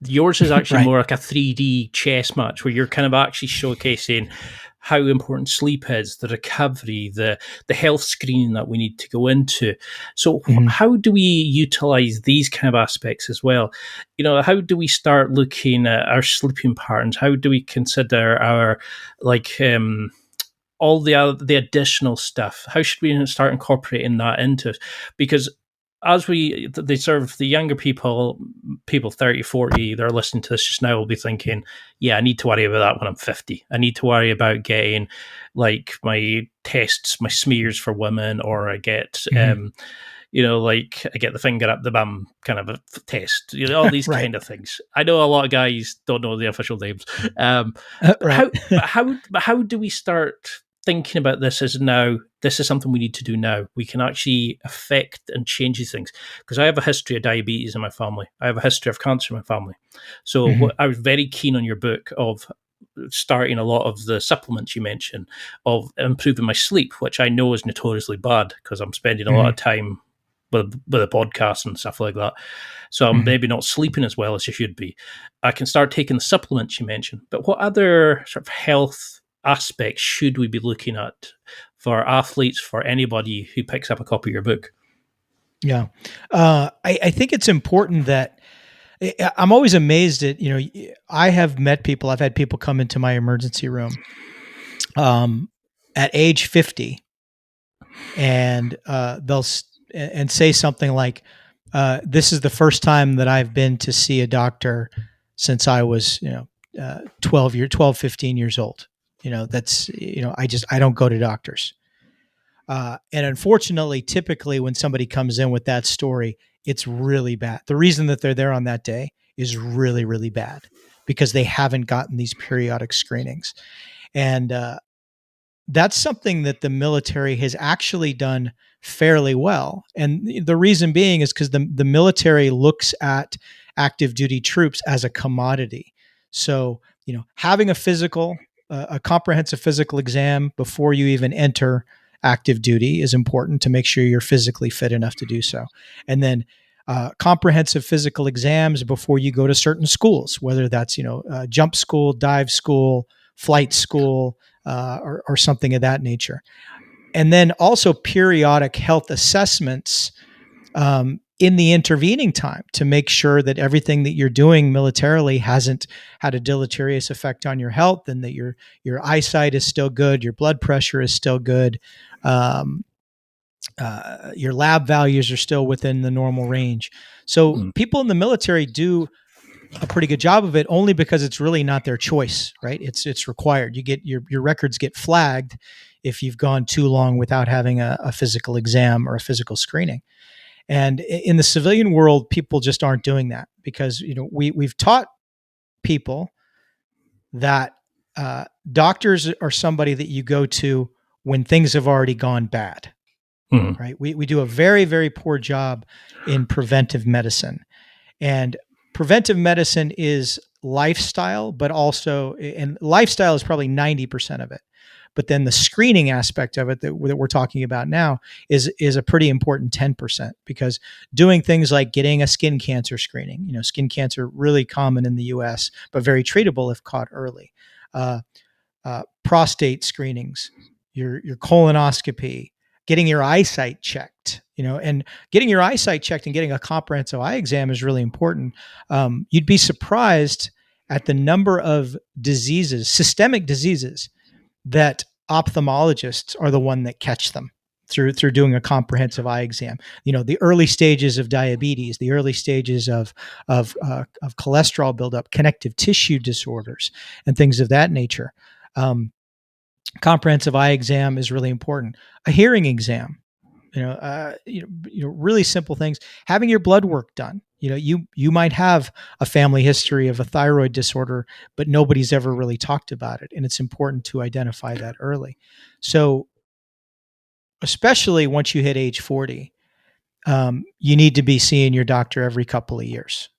S2: Yours is actually
S3: Right.
S2: more like a 3D chess match where you're kind of actually showcasing how important sleep is, the recovery, the health screening that we need to go into. So how do we utilize these kind of aspects as well? How do we start looking at our sleeping patterns? How do we consider our all the additional stuff? How should we start incorporating that into it? Because as they serve the younger people 30, 40, they're listening to this just now, will be thinking, yeah, I need to worry about that when I'm 50. I need to worry about getting like my tests, my smears for women, or I get, I get the finger up the bum kind of a test, all these
S3: Right.
S2: kind of things. I know a lot of guys don't know the official names.
S3: Right.
S2: How do we start thinking about this as now, this is something we need to do now? We can actually affect and change these things. Because I have a history of diabetes in my family. I have a history of cancer in my family. So I was very keen on your book of starting a lot of the supplements you mentioned, of improving my sleep, which I know is notoriously bad because I'm spending a lot of time with a podcast and stuff like that. So I'm maybe not sleeping as well as I should be. I can start taking the supplements you mentioned. But what other sort of health aspects should we be looking at for athletes, for anybody who picks up a copy of your book?
S3: Yeah. I think it's important that I'm always amazed at, I have met people, I've had people come into my emergency room at age 50 and they'll and say something like, this is the first time that I've been to see a doctor since I was, 12, 15 years old. That's, I don't go to doctors. And unfortunately, typically when somebody comes in with that story, it's really bad. The reason that they're there on that day is really, really bad because they haven't gotten these periodic screenings. And that's something that the military has actually done fairly well. And the reason being is because the military looks at active duty troops as a commodity. So, having a comprehensive physical exam before you even enter active duty is important to make sure you're physically fit enough to do so. And then comprehensive physical exams before you go to certain schools, whether that's, jump school, dive school, flight school, or something of that nature. And then also periodic health assessments in the intervening time to make sure that everything that you're doing militarily hasn't had a deleterious effect on your health, and that your eyesight is still good, your blood pressure is still good, your lab values are still within the normal range. So people in the military do a pretty good job of it, only because it's really not their choice, right? It's required. You get your records get flagged if you've gone too long without having a physical exam or a physical screening. And in the civilian world, people just aren't doing that because, we've taught people that doctors are somebody that you go to when things have already gone bad, right? We do a very, very poor job in preventive medicine. And preventive medicine is lifestyle, but also, and lifestyle is probably 90% of it, But then the screening aspect of it that we're talking about now is a pretty important 10%, because doing things like getting a skin cancer screening, skin cancer really common in the U.S., but very treatable if caught early. Prostate screenings, your colonoscopy, getting your eyesight checked, and getting your eyesight checked and getting a comprehensive eye exam is really important. You'd be surprised at the number of diseases, systemic diseases, that ophthalmologists are the one that catch them through doing a comprehensive eye exam. The early stages of diabetes, the early stages of cholesterol buildup, connective tissue disorders, and things of that nature. Comprehensive eye exam is really important. A hearing exam, really simple things. Having your blood work done. You might have a family history of a thyroid disorder, but nobody's ever really talked about it, and it's important to identify that early. So, especially once you hit age 40, you need to be seeing your doctor every couple of years.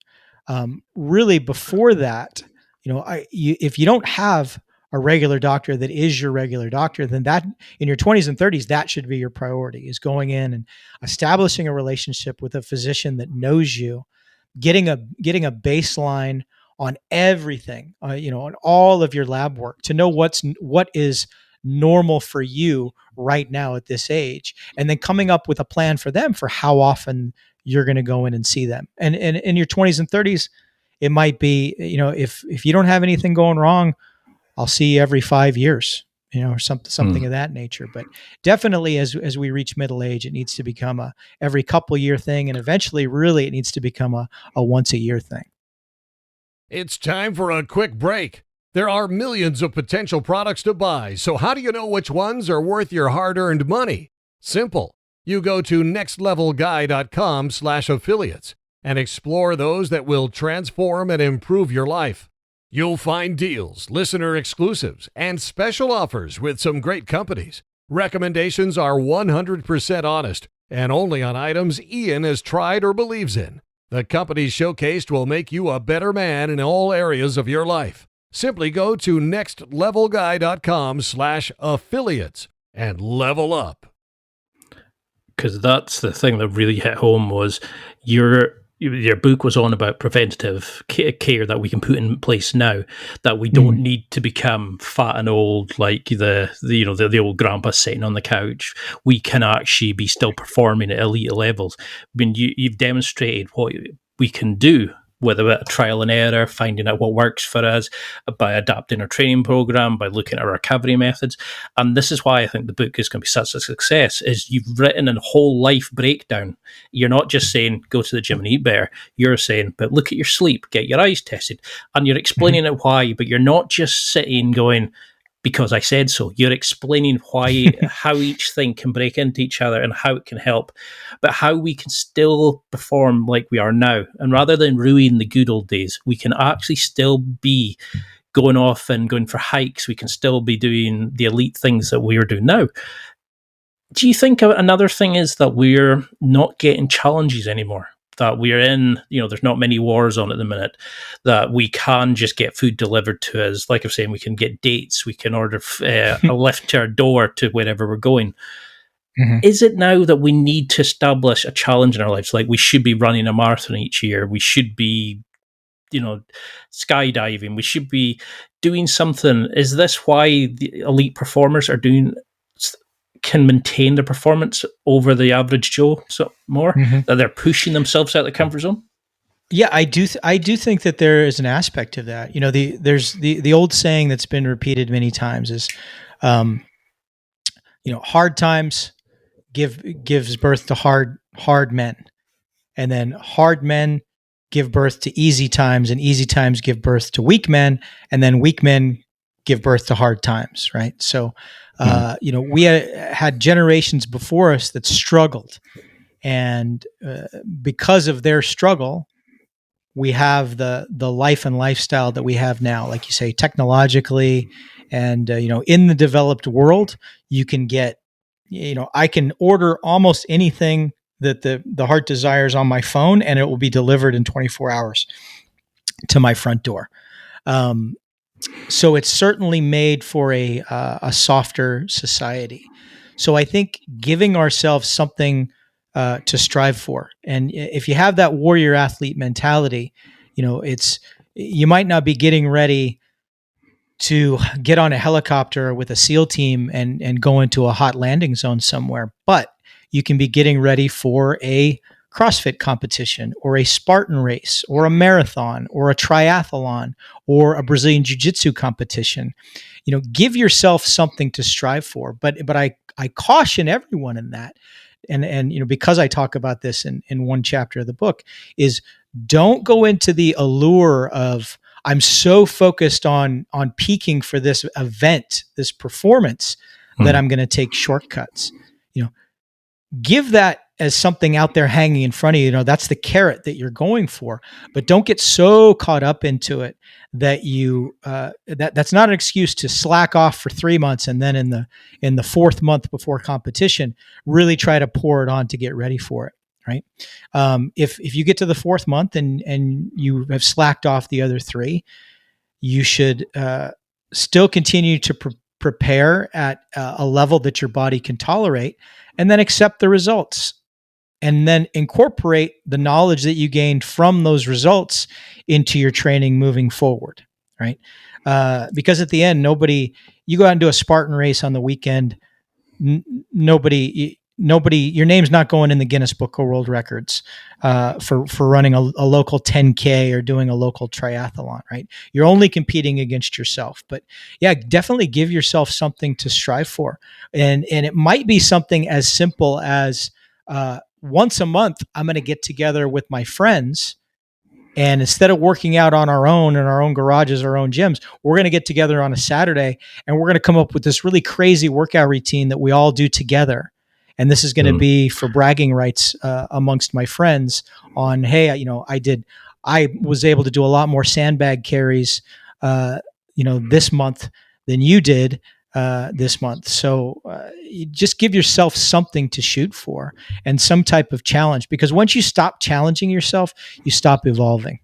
S3: Really, before that, if you don't have a regular doctor that is your regular doctor, then that in your 20s and 30s, that should be your priority, is going in and establishing a relationship with a physician that knows you, getting a baseline on everything, on all of your lab work, to know what is normal for you right now at this age, and then coming up with a plan for them for how often you're going to go in and see them. And in your 20s and 30s, it might be, if you don't have anything going wrong, I'll see you every 5 years, or something of that nature. But definitely as we reach middle age, it needs to become a every couple year thing. And eventually, really, it needs to become a once a year thing.
S1: It's time for a quick break. There are millions of potential products to buy, so how do you know which ones are worth your hard-earned money? Simple. You go to nextlevelguy.com/affiliates and explore those that will transform and improve your life. You'll find deals, listener exclusives, and special offers with some great companies. Recommendations are 100% honest and only on items Ian has tried or believes in. The companies showcased will make you a better man in all areas of your life. Simply go to nextlevelguy.com/affiliates and level up.
S2: Because that's the thing that really hit home was your book was on about preventative care that we can put in place now, that we don't need to become fat and old like the old grandpa sitting on the couch. We can actually be still performing at elite levels. I mean, you've demonstrated what we can do with a bit of trial and error, finding out what works for us, by adapting our training program, by looking at our recovery methods. And this is why I think the book is going to be such a success, is you've written a whole life breakdown. You're not just saying, go to the gym and eat better. You're saying, but look at your sleep, get your eyes tested. And you're explaining it why, but you're not just sitting going, because I said so. You're explaining why, how each thing can break into each other and how it can help, but how we can still perform like we are now. And rather than ruin the good old days, we can actually still be going off and going for hikes. We can still be doing the elite things that we are doing now. Do you think another thing is that we're not getting challenges anymore? That we're in, there's not many wars on at the minute, that we can just get food delivered to us. Like I'm saying, we can get dates, we can order a lift to our door to wherever we're going. Mm-hmm. Is it now that we need to establish a challenge in our lives? Like we should be running a marathon each year. We should be, skydiving. We should be doing something. Is this why the elite performers can maintain their performance over the average Joe more, that they're pushing themselves out of the comfort zone?
S3: Yeah, I do think that there is an aspect of that. There's the old saying that's been repeated many times is, hard times gives birth to hard men, and then hard men give birth to easy times, and easy times give birth to weak men, and then weak men give birth to hard times, right? So, we had generations before us that struggled, and because of their struggle, we have the life and lifestyle that we have now. Like you say, technologically, and in the developed world, you can get, I can order almost anything that the heart desires on my phone, and it will be delivered in 24 hours to my front door. So it's certainly made for a softer society. So I think giving ourselves something to strive for, and if you have that warrior athlete mentality, you might not be getting ready to get on a helicopter with a SEAL team and go into a hot landing zone somewhere, but you can be getting ready for a CrossFit competition or a Spartan race or a marathon or a triathlon or a Brazilian jiu-jitsu competition. Give yourself something to strive for. But I caution everyone in that. And because I talk about this in one chapter of the book, is don't go into the allure of I'm so focused on peaking for this event, this performance, that I'm going to take shortcuts. Give that as something out there hanging in front of you. That's the carrot that you're going for, but don't get so caught up into it that that's not an excuse to slack off for 3 months and then in the fourth month before competition, really try to pour it on to get ready for it. Right. If you get to the fourth month and you have slacked off the other three, you should still continue to prepare at a level that your body can tolerate, and then accept the results, and then incorporate the knowledge that you gained from those results into your training moving forward. Right. Because at the end, you go out and do a Spartan race on the weekend. Nobody, your name's not going in the Guinness Book of World Records for running a local 10K or doing a local triathlon, right? You're only competing against yourself. But yeah, definitely give yourself something to strive for. And it might be something as simple as once a month, I'm going to get together with my friends. And instead of working out on our own in our own garages, our own gyms, we're going to get together on a Saturday and we're going to come up with this really crazy workout routine that we all do together. And this is going to be for bragging rights amongst my friends on, hey, I was able to do a lot more sandbag carries, this month than you did this month. So you just give yourself something to shoot for and some type of challenge, because once you stop challenging yourself, you stop evolving.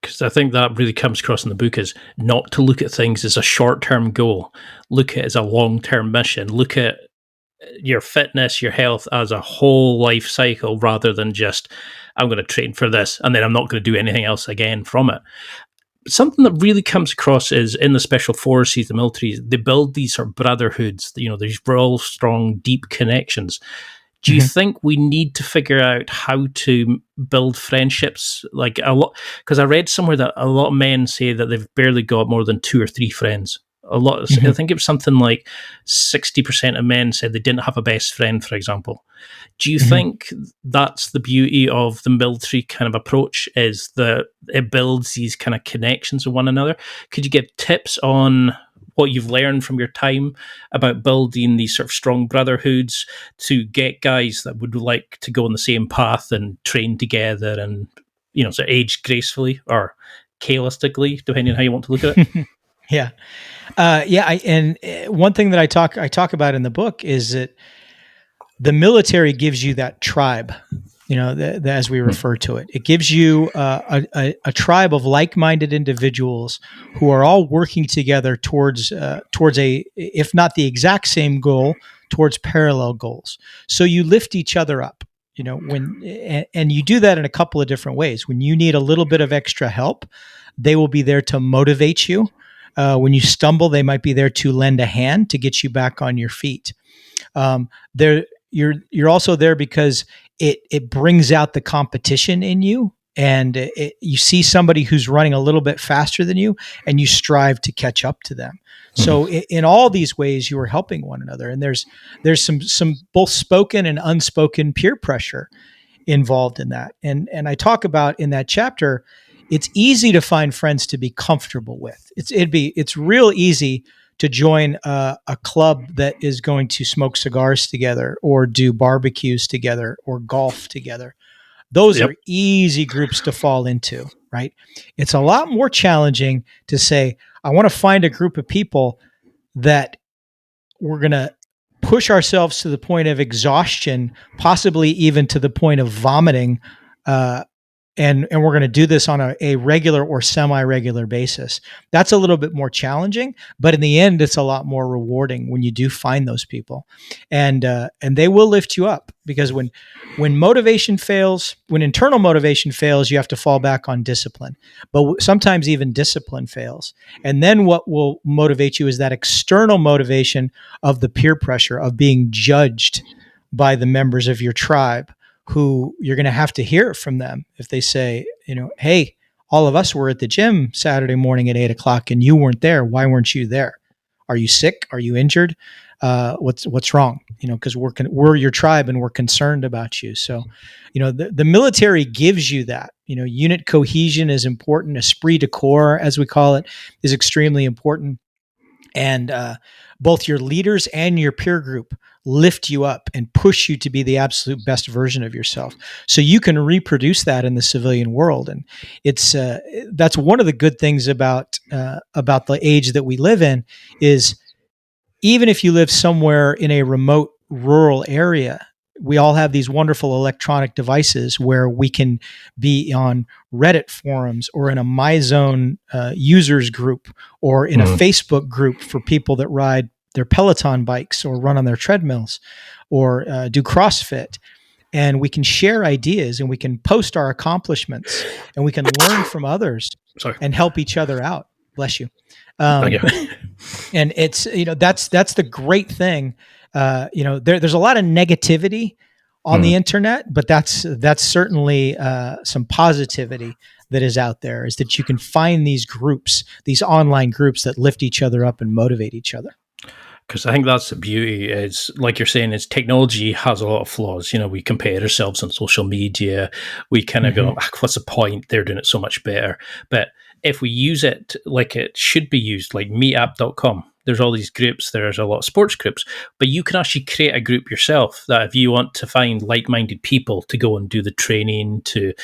S2: Because I think that really comes across in the book is not to look at things as a short-term goal. Look at it as a long-term mission. Look at your fitness, your health as a whole life cycle, rather than just, I'm going to train for this and then I'm not going to do anything else again from it. Something that really comes across is in the special forces, the military, they build these sort of brotherhoods, these real strong, deep connections. Do you think we need to figure out how to build friendships? Like a lot, because I read somewhere that a lot of men say that they've barely got more than 2 or 3 friends. I think it was something like 60% of men said they didn't have a best friend, for example. Do you think that's the beauty of the military kind of approach, is that it builds these kind of connections with one another? Could you give tips on what you've learned from your time about building these sort of strong brotherhoods to get guys that would like to go on the same path and train together and, sort of age gracefully or chaotically, depending on how you want to look at it?
S3: Yeah. One thing that I talk about in the book is that the military gives you that tribe, as we refer to it. It gives you a tribe of like-minded individuals who are all working together towards a, if not the exact same goal, towards parallel goals. So you lift each other up, and you do that in a couple of different ways. When you need a little bit of extra help, they will be there to motivate you. When you stumble, they might be there to lend a hand to get you back on your feet. You're also there because it brings out the competition in you, and you see somebody who's running a little bit faster than you, and you strive to catch up to them. So in all these ways, you are helping one another, and there's some both spoken and unspoken peer pressure involved in that. And I talk about in that chapter, it's easy to find friends to be comfortable with. It's real easy to join a club that is going to smoke cigars together or do barbecues together or golf together. Those are easy groups to fall into, right? It's a lot more challenging to say, I want to find a group of people that we're going to push ourselves to the point of exhaustion, possibly even to the point of vomiting, and we're going to do this on a regular or semi-regular basis. That's a little bit more challenging, but in the end, it's a lot more rewarding when you do find those people, and they will lift you up, because when motivation fails, when internal motivation fails, you have to fall back on discipline. But sometimes even discipline fails, and then what will motivate you is that external motivation of the peer pressure of being judged by the members of your tribe, who you're going to have to hear from them if they say, hey, all of us were at the gym Saturday morning at 8 o'clock and you weren't there. Why weren't you there? Are you sick? Are you injured? What's wrong? Because we're your tribe and we're concerned about you. So, the military gives you that. Unit cohesion is important. Esprit de corps, as we call it, is extremely important. And both your leaders and your peer group lift you up and push you to be the absolute best version of yourself, so you can reproduce that in the civilian world. And it's that's one of the good things about the age that we live in, is even if you live somewhere in a remote rural area, we all have these wonderful electronic devices where we can be on Reddit forums or in a MyZone users group or in a Facebook group for people that ride their Peloton bikes or run on their treadmills or do CrossFit. And we can share ideas and we can post our accomplishments and we can learn from others and help each other out. Bless you.
S2: Thank you.
S3: And it's, that's the great thing. There's a lot of negativity on the internet, but that's certainly some positivity that is out there, is that you can find these groups, these online groups that lift each other up and motivate each other.
S2: Because I think that's the beauty, is like you're saying, is technology has a lot of flaws. We compare ourselves on social media. We kind of go, what's the point? They're doing it so much better. But if we use it like it should be used, like meetup.com, there's all these groups, there's a lot of sports groups, but you can actually create a group yourself that if you want to find like-minded people to go and do the training, to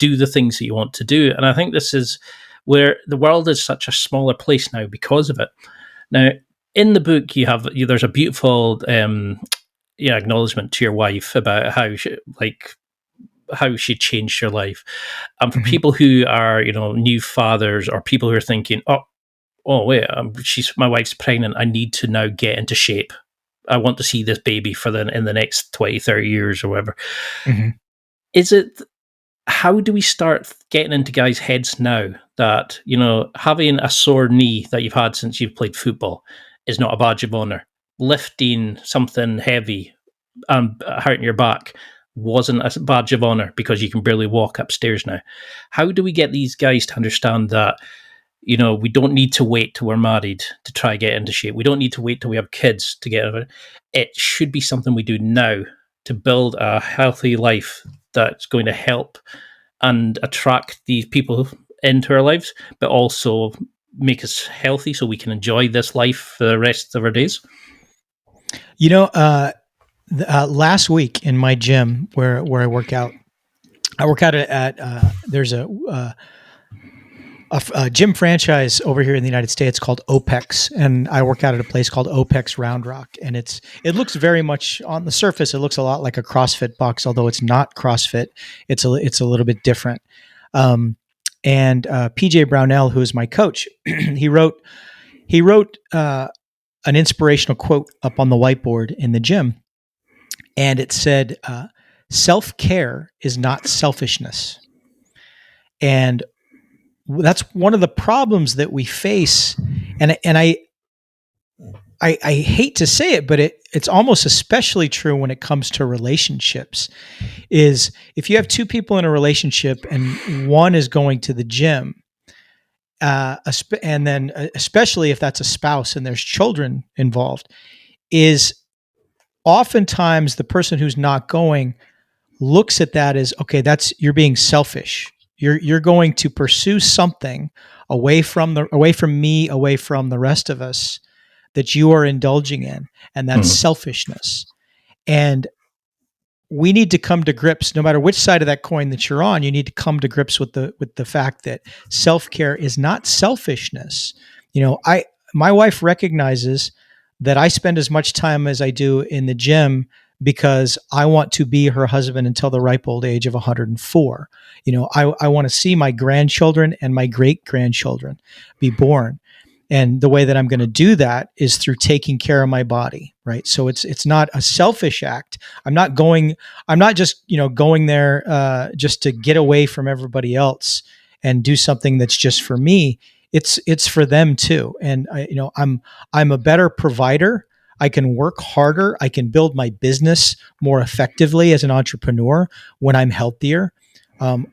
S2: do the things that you want to do. And I think this is where the world is such a smaller place now because of it. Now, in the book, there's a beautiful acknowledgement to your wife about how she changed your life. And for people who are, new fathers, or people who are thinking, oh wait, my wife's pregnant, I need to now get into shape. I want to see this baby in the next 20, 30 years or whatever. How do we start getting into guys' heads now that, having a sore knee that you've had since you've played football is not a badge of honor? Lifting something heavy and hurting your back wasn't a badge of honor because you can barely walk upstairs now. How do we get these guys to understand that, we don't need to wait till we're married to try get into shape? We don't need to wait till we have kids to get into it. It should be something we do now to build a healthy life that's going to help and attract these people into our lives, but also make us healthy so we can enjoy this life for the rest of our days.
S3: Last week in my gym where I work out at there's a gym franchise over here in the United States called OPEX, and I work out at a place called OPEX Round Rock, and it looks very much, on the surface, it looks a lot like a CrossFit box, although it's not CrossFit. It's a little bit different. And PJ Brownell, who is my coach, he wrote an inspirational quote up on the whiteboard in the gym, and it said, "Self-care is not selfishness." And that's one of the problems that we face, and I hate to say it, but it's almost especially true when it comes to relationships, is if you have two people in a relationship and one is going to the gym, and then especially if that's a spouse and there's children involved, is oftentimes the person who's not going looks at that as, okay, you're being selfish. You're going to pursue something away from me, away from the rest of us, that you are indulging in, and that's selfishness. And we need to come to grips, no matter which side of that coin that you're on, you need to come to grips with the fact that self-care is not selfishness. My wife recognizes that I spend as much time as I do in the gym because I want to be her husband until the ripe old age of 104. I want to see my grandchildren and my great grandchildren be born. And the way that I'm going to do that is through taking care of my body, right? So it's not a selfish act. I'm not just, going there just to get away from everybody else and do something that's just for me. It's for them too. And I'm a better provider. I can work harder. I can build my business more effectively as an entrepreneur when I'm healthier.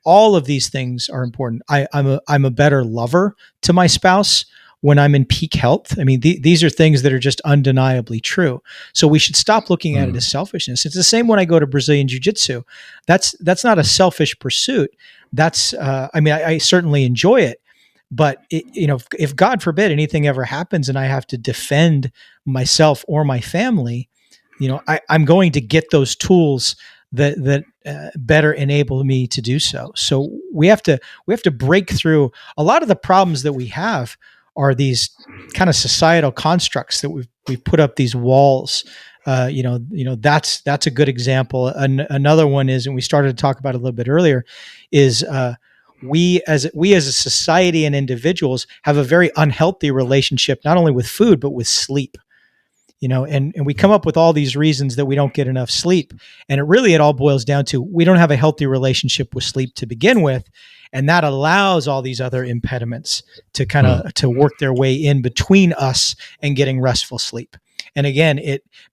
S3: All of these things are important. I'm a better lover to my spouse when I'm in peak health. I mean, these are things that are just undeniably true. So we should stop looking at it as selfishness. It's the same when I go to Brazilian Jiu-Jitsu. That's not a selfish pursuit. That's, I certainly enjoy it. But if God forbid anything ever happens and I have to defend myself or my family, I'm going to get those tools that better enable me to do so. So we have to break through a lot of the problems that we have. Are these kind of societal constructs that we've put up these walls? That's a good example. Another one is, and we started to talk about it a little bit earlier, is we as a society and individuals have a very unhealthy relationship, not only with food but with sleep. And we come up with all these reasons that we don't get enough sleep, and it all boils down to we don't have a healthy relationship with sleep to begin with. And that allows all these other impediments to kind of to work their way in between us and getting restful sleep. And again,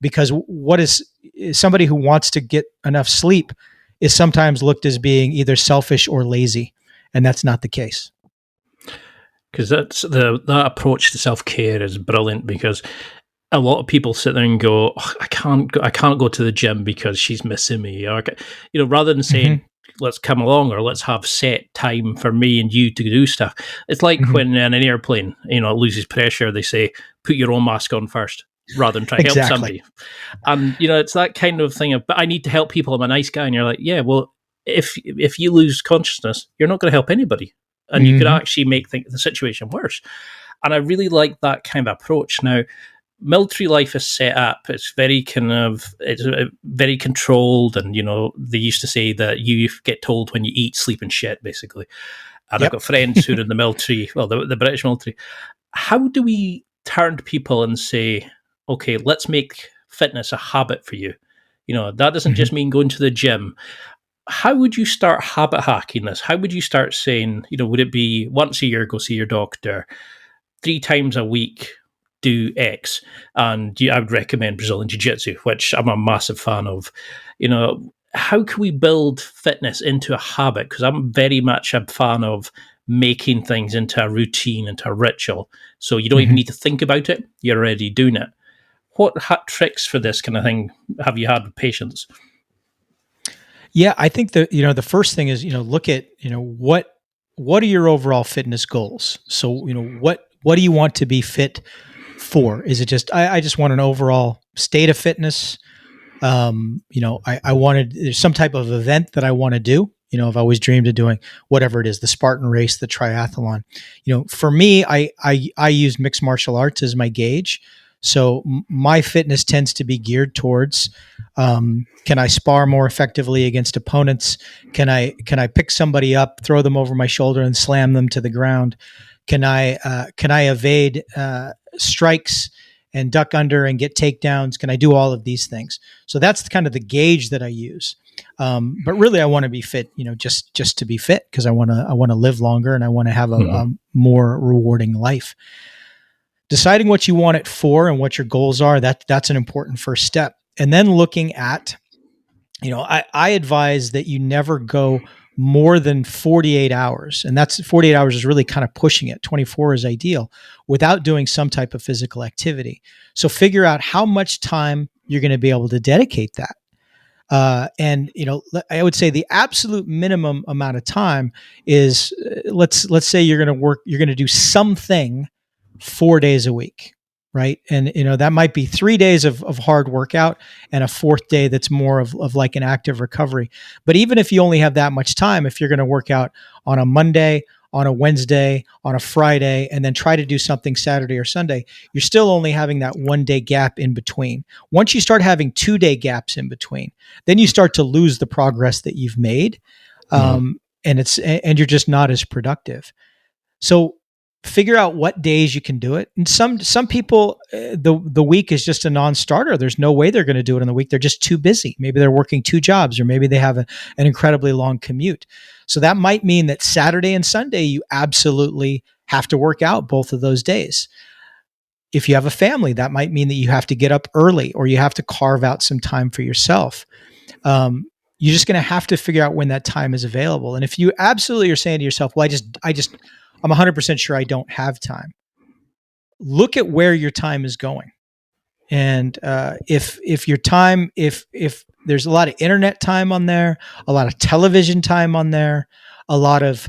S3: because what is somebody who wants to get enough sleep is sometimes looked as being either selfish or lazy, and that's not the case.
S2: Because that approach to self-care is brilliant, because a lot of people sit there and go, I can't go to the gym because she's missing me, or rather than saying, let's come along, or let's have set time for me and you to do stuff. It's like when in an airplane, it loses pressure, they say, put your own mask on first, rather than try to help somebody. And, it's that kind of thing of, but I need to help people, I'm a nice guy. And you're like, yeah, well, if you lose consciousness, you're not going to help anybody. And you could actually make the situation worse. And I really like that kind of approach. Now, military life is set up. It's very very controlled, and they used to say that you get told when you eat, sleep, and shit, basically. And I've got friends who are in the military, well, the British military. How do we turn to people and say, okay, let's make fitness a habit for you? That doesn't just mean going to the gym. How would you start habit hacking this? How would you start saying, would it be once a year, go see your doctor, 3 times a week, do X? And I would recommend Brazilian Jiu-Jitsu, which I'm a massive fan of. How can we build fitness into a habit? Because I'm very much a fan of making things into a routine, into a ritual. So you don't even need to think about it. You're already doing it. What tricks for this kind of thing have you had with patients?
S3: Yeah, I think the first thing is, look at, what are your overall fitness goals? So, what do you want to be fit for? Is it just, I just want an overall state of fitness? There's some type of event that I want to do. I've always dreamed of doing whatever it is, the Spartan race, the triathlon. For me, I use mixed martial arts as my gauge. So my fitness tends to be geared towards, can I spar more effectively against opponents? Can I pick somebody up, throw them over my shoulder and slam them to the ground? Can I evade strikes and duck under and get takedowns? Can I do all of these things? So that's kind of the gauge that I use. But really, I want to be fit, just to be fit, because I want to live longer and I want to have a more rewarding life. Deciding what you want it for and what your goals are, that's an important first step. And then looking at, I advise that you never go more than 48 hours. And that's 48 hours is really kind of pushing it. 24 is ideal, without doing some type of physical activity. So figure out how much time you're going to be able to dedicate that. And I would say the absolute minimum amount of time is, let's say you're going to do something 4 days a week, right? And that might be 3 days of hard workout and a 4th day that's more of like an active recovery. But even if you only have that much time, if you're going to work out on a Monday, on a Wednesday, on a Friday, and then try to do something Saturday or Sunday, you're still only having that 1 day gap in between. Once you start having 2 day gaps in between, then you start to lose the progress that you've made. And you're just not as productive. So figure out what days you can do it. And some people, the week is just a non-starter. There's no way they're going to do it in the week. They're just too busy. Maybe they're working 2 jobs, or maybe they have an incredibly long commute. So that might mean that Saturday and Sunday, you absolutely have to work out both of those days. If you have a family, that might mean that you have to get up early, or you have to carve out some time for yourself. You're just going to have to figure out when that time is available. And if you absolutely are saying to yourself, well, I'm 100% sure I don't have time, look at where your time is going. And if your time, if there's a lot of internet time on there, a lot of television time on there, a lot of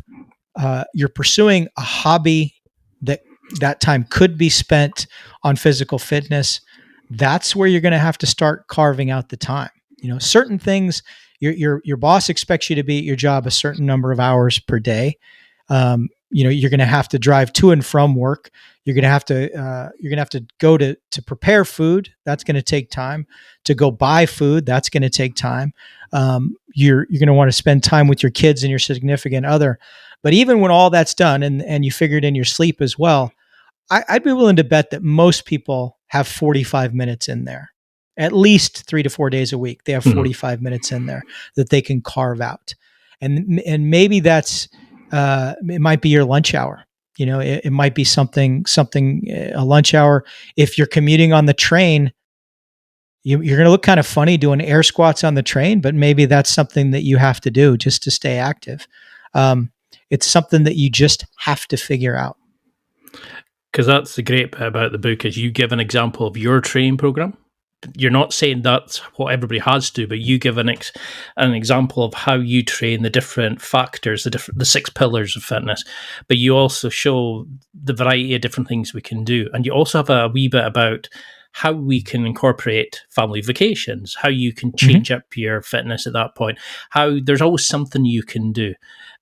S3: you're pursuing a hobby that time could be spent on physical fitness, that's where you're going to have to start carving out the time. Certain things, your boss expects you to be at your job a certain number of hours per day. You're going to have to drive to and from work. You're going to have to go to prepare food. That's going to take time. To go buy food, that's going to take time. You're going to want to spend time with your kids and your significant other. But even when all that's done, and you figured in your sleep as well, I'd be willing to bet that most people have 45 minutes in there. At least 3 to 4 days a week, they have 45 minutes in there that they can carve out. And maybe that's, it might be your lunch hour. It might be something, a lunch hour. If you're commuting on the train, you're going to look kind of funny doing air squats on the train, but maybe that's something that you have to do just to stay active. It's something that you just have to figure out.
S2: Because that's the great bit about the book, is you give an example of your training program. You're not saying that's what everybody has to, but you give an example of how you train, the different factors, the 6 pillars of fitness. But you also show the variety of different things we can do, and you also have a wee bit about how we can incorporate family vacations, how you can change up your fitness at that point, how there's always something you can do.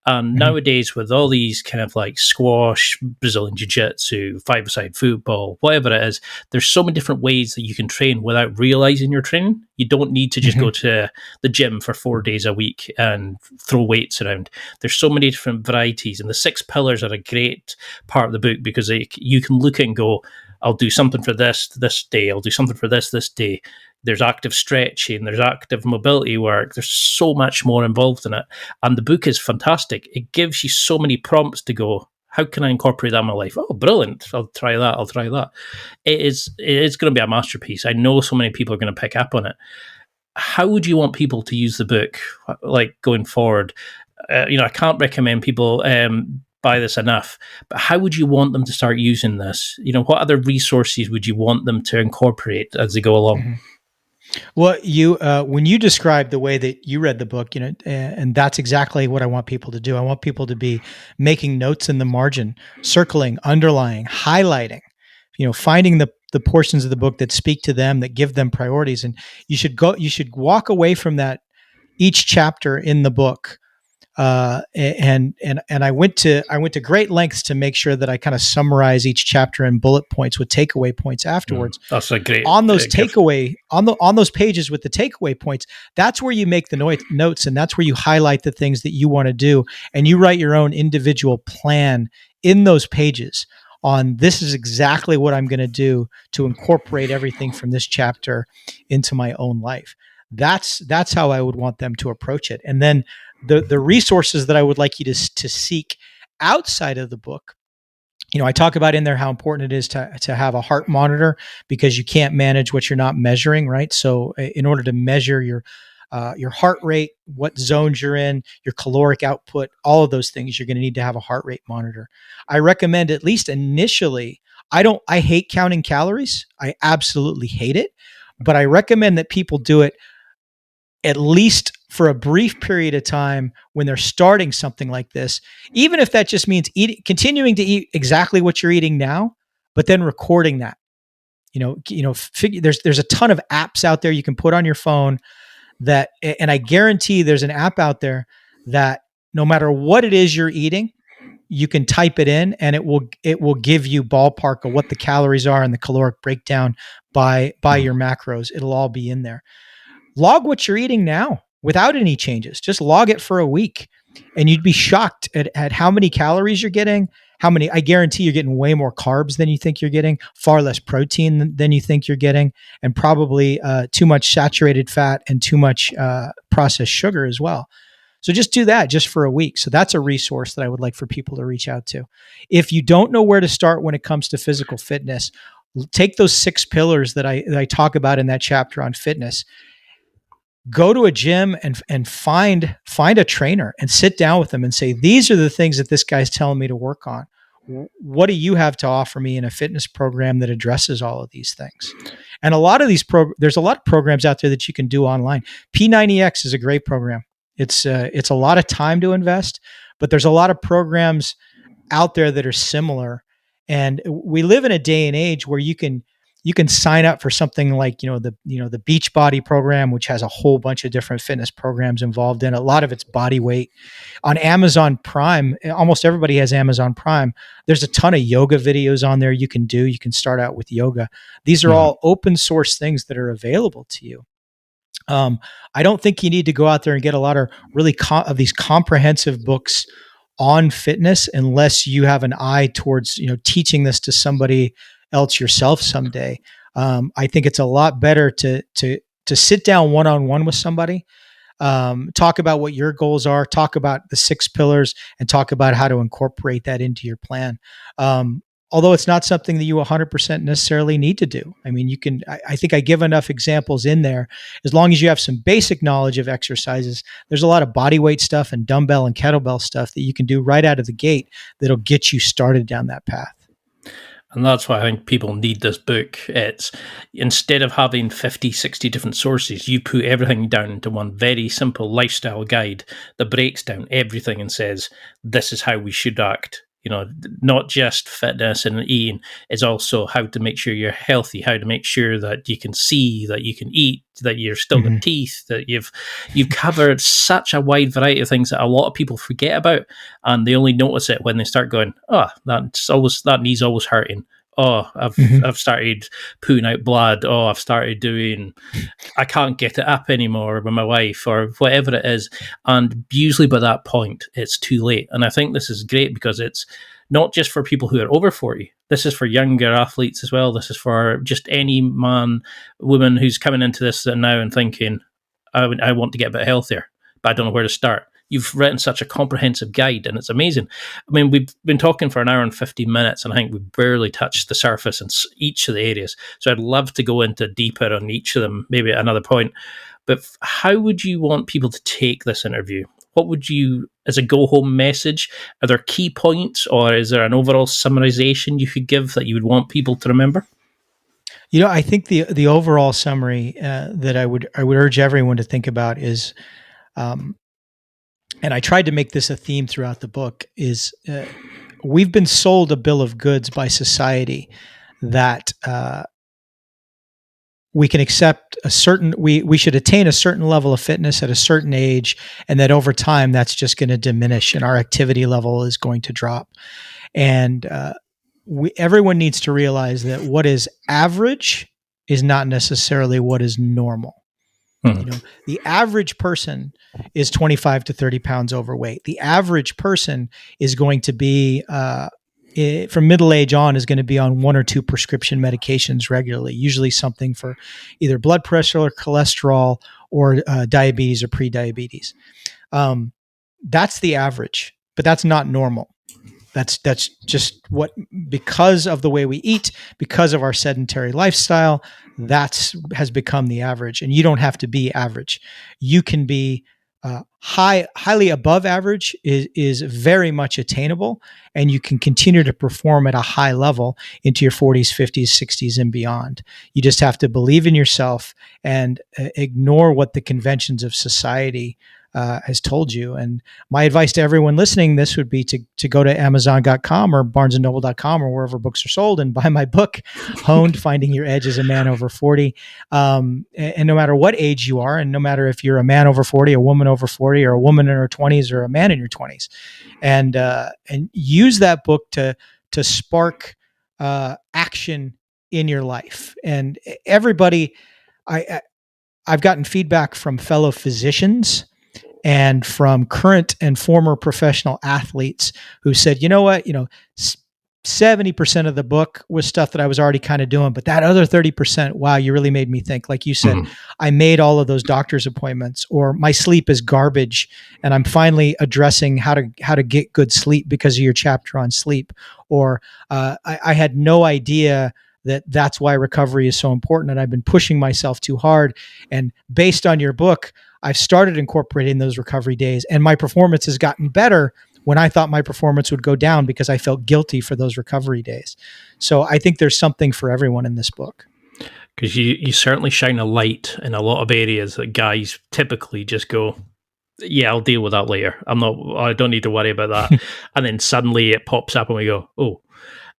S2: And nowadays, with all these kind of like squash, Brazilian jiu-jitsu, five-a-side football, whatever it is, there's so many different ways that you can train without realizing you're training. You don't need to just go to the gym for 4 days a week and throw weights around. There's so many different varieties. And the 6 pillars are a great part of the book, because you can look at and go, I'll do something for this day. I'll do something for this day. There's active stretching. There's active mobility work. There's so much more involved in it. And the book is fantastic. It gives you so many prompts to go, how can I incorporate that in my life? Oh, brilliant. I'll try that. It is going to be a masterpiece. I know so many people are going to pick up on it. How would you want people to use the book, like, going forward? I can't recommend people buy this enough, but how would you want them to start using this? What other resources would you want them to incorporate as they go along?
S3: Well, when you describe the way that you read the book, and that's exactly what I want people to do. I want people to be making notes in the margin, circling, underlining, highlighting, finding the portions of the book that speak to them, that give them priorities. And you should walk away from that, each chapter in the book. And I went to great lengths to make sure that I kind of summarize each chapter in bullet points with takeaway points afterwards.
S2: That's a great
S3: on those on those pages with the takeaway points. That's where you make the notes, and that's where you highlight the things that you want to do, and you write your own individual plan in those pages on, this is exactly what I'm going to do to incorporate everything from this chapter into my own life. That's how I would want them to approach it. And then the resources that I would like you to seek outside of the book, I talk about in there how important it is to have a heart monitor, because you can't manage what you're not measuring, right? So in order to measure your heart rate, what zones you're in, your caloric output, all of those things, you're going to need to have a heart rate monitor. I recommend, at least initially, I hate counting calories. I absolutely hate it, but I recommend that people do it at least for a brief period of time when they're starting something like this, even if that just means continuing to eat exactly what you're eating now, but then recording that. There's a ton of apps out there you can put on your phone and I guarantee there's an app out there that no matter what it is you're eating, you can type it in, and it will give you ballpark of what the calories are and the caloric breakdown by your macros. It'll all be in there. Log what you're eating now without any changes. Just log it for a week, and you'd be shocked at how many calories you're getting. I guarantee you're getting way more carbs than you think you're getting, far less protein than you think you're getting, and probably too much saturated fat and too much processed sugar as well. So just do that just for a week. So that's a resource that I would like for people to reach out to. If you don't know where to start when it comes to physical fitness, take those 6 pillars that I talk about in that chapter on fitness. Go to a gym and find a trainer and sit down with them and say, these are the things that this guy's telling me to work on. What do you have to offer me in a fitness program that addresses all of these things? And a lot of these there's a lot of programs out there that you can do online. P90X is a great program. It's a lot of time to invest, but there's a lot of programs out there that are similar. And we live in a day and age where you can sign up for something like, the Beachbody program, which has a whole bunch of different fitness programs involved in it. A lot of it's body weight. On Amazon Prime, almost everybody has Amazon Prime. There's a ton of yoga videos on there you can do. You can start out with yoga. These are all open source things that are available to you. I don't think you need to go out there and get a lot of really of these comprehensive books on fitness unless you have an eye towards, teaching this to somebody else yourself someday. I think it's a lot better to sit down one-on-one with somebody, talk about what your goals are, talk about the 6 pillars, and talk about how to incorporate that into your plan. Although it's not something that you 100% necessarily need to do. I mean, I think I give enough examples in there. As long as you have some basic knowledge of exercises, there's a lot of body weight stuff and dumbbell and kettlebell stuff that you can do right out of the gate that'll get you started down that path.
S2: And that's why I think people need this book. It's instead of having 50, 60 different sources, you put everything down into one very simple lifestyle guide that breaks down everything and says, this is how we should act. Not just fitness and eating, is also how to make sure you're healthy, how to make sure that you can see, that you can eat, that you're still got teeth, that you've covered such a wide variety of things that a lot of people forget about, and they only notice it when they start going, that knee's always hurting. Oh, I've started pooing out blood. Oh, I've started doing, I can't get it up anymore with my wife or whatever it is. And usually by that point, it's too late. And I think this is great because it's not just for people who are over 40. This is for younger athletes as well. This is for just any man, woman who's coming into this now and thinking, I want to get a bit healthier, but I don't know where to start. You've written such a comprehensive guide, and it's amazing. I mean, we've been talking for an hour and 15 minutes, and I think we've barely touched the surface in each of the areas. So I'd love to go into deeper on each of them, maybe at another point. But how would you want people to take this interview? What would you, as a go-home message, are there key points, or is there an overall summarization you could give that you would want people to remember?
S3: I think the overall summary that I would urge everyone to think about is, and I tried to make this a theme throughout the book, is we've been sold a bill of goods by society that we can accept we should attain a certain level of fitness at a certain age, and that over time that's just going to diminish and our activity level is going to drop. And everyone needs to realize that what is average is not necessarily what is normal. The average person is 25 to 30 pounds overweight. The average person is going to be, from middle age on, is going to be on 1 or 2 prescription medications regularly, usually something for either blood pressure or cholesterol or diabetes or pre-diabetes. That's the average, but that's not normal. That's just because of the way we eat, because of our sedentary lifestyle, has become the average. And you don't have to be average. You can be highly above average is very much attainable, and you can continue to perform at a high level into your 40s, 50s, 60s, and beyond. You just have to believe in yourself and ignore what the conventions of society has told you. And my advice to everyone listening this would be to go to Amazon.com or BarnesandNoble.com or wherever books are sold and buy my book, Honed: Finding Your Edge as a Man Over 40. And no matter what age you are, and no matter if you're a man over 40, a woman over 40, or a woman in her 20s, or a man in your 20s, and use that book to spark action in your life. And everybody, I've gotten feedback from fellow physicians and from current and former professional athletes who said, you know what, 70% of the book was stuff that I was already kind of doing, but that other 30%, wow, you really made me think. Like you said, I made all of those doctor's appointments, or my sleep is garbage, and I'm finally addressing how to get good sleep because of your chapter on sleep. Or I had no idea that's why recovery is so important, and I've been pushing myself too hard. And based on your book, I've started incorporating those recovery days, and my performance has gotten better when I thought my performance would go down because I felt guilty for those recovery days. So I think there's something for everyone in this book.
S2: Because you certainly shine a light in a lot of areas that guys typically just go, yeah, I'll deal with that later. I don't need to worry about that. And then suddenly it pops up and we go, oh.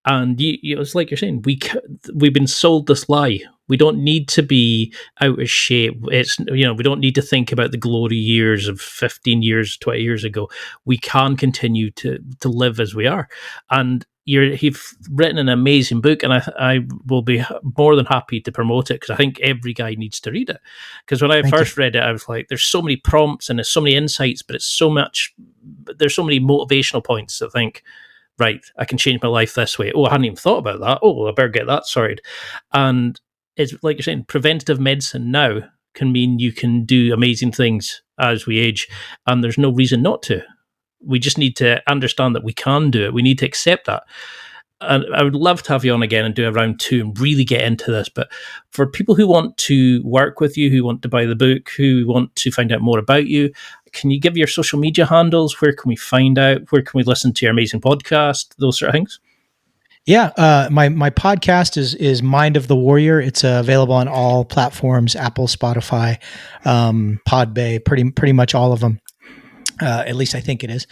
S2: And it's like you're saying, we've been sold this lie. We don't need to be out of shape. We don't need to think about the glory years of 15 years, 20 years ago. We can continue to live as we are. And you've written an amazing book, and I will be more than happy to promote it because I think every guy needs to read it. Because when I first read it, I was like, there's so many prompts and there's so many insights, but there's so many motivational points. I think, right, I can change my life this way. Oh, I hadn't even thought about that. Oh, I better get that sorted. And it's like you're saying, preventative medicine now can mean you can do amazing things as we age, and there's no reason not to. We just need to understand that we can do it. We need to accept that. And I would love to have you on again and do a round 2 and really get into this. But for people who want to work with you, who want to buy the book, who want to find out more about you, can you give your social media handles? Where can we find out? Where can we listen to your amazing podcast? Those sort of things.
S3: Yeah, my podcast is Mind of the Warrior. It's available on all platforms: Apple, Spotify, Podbay, pretty much all of them. At least I think it is.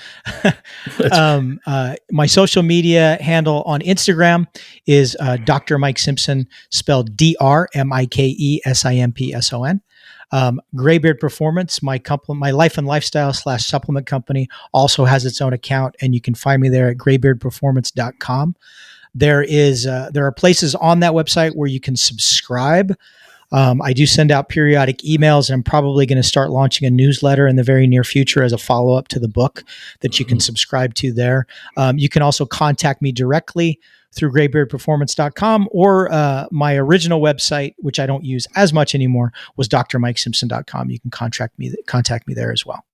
S3: My social media handle on Instagram is Dr. Mike Simpson, spelled DrMikeSimpson. Graybeard Performance, my life and lifestyle / supplement company, also has its own account, and you can find me there at graybeardperformance.com. There are places on that website where you can subscribe. I do send out periodic emails, and I'm probably going to start launching a newsletter in the very near future as a follow-up to the book that you can subscribe to there. You can also contact me directly through graybeardperformance.com, or my original website, which I don't use as much anymore, was drmikesimpson.com. You can contact me there as well.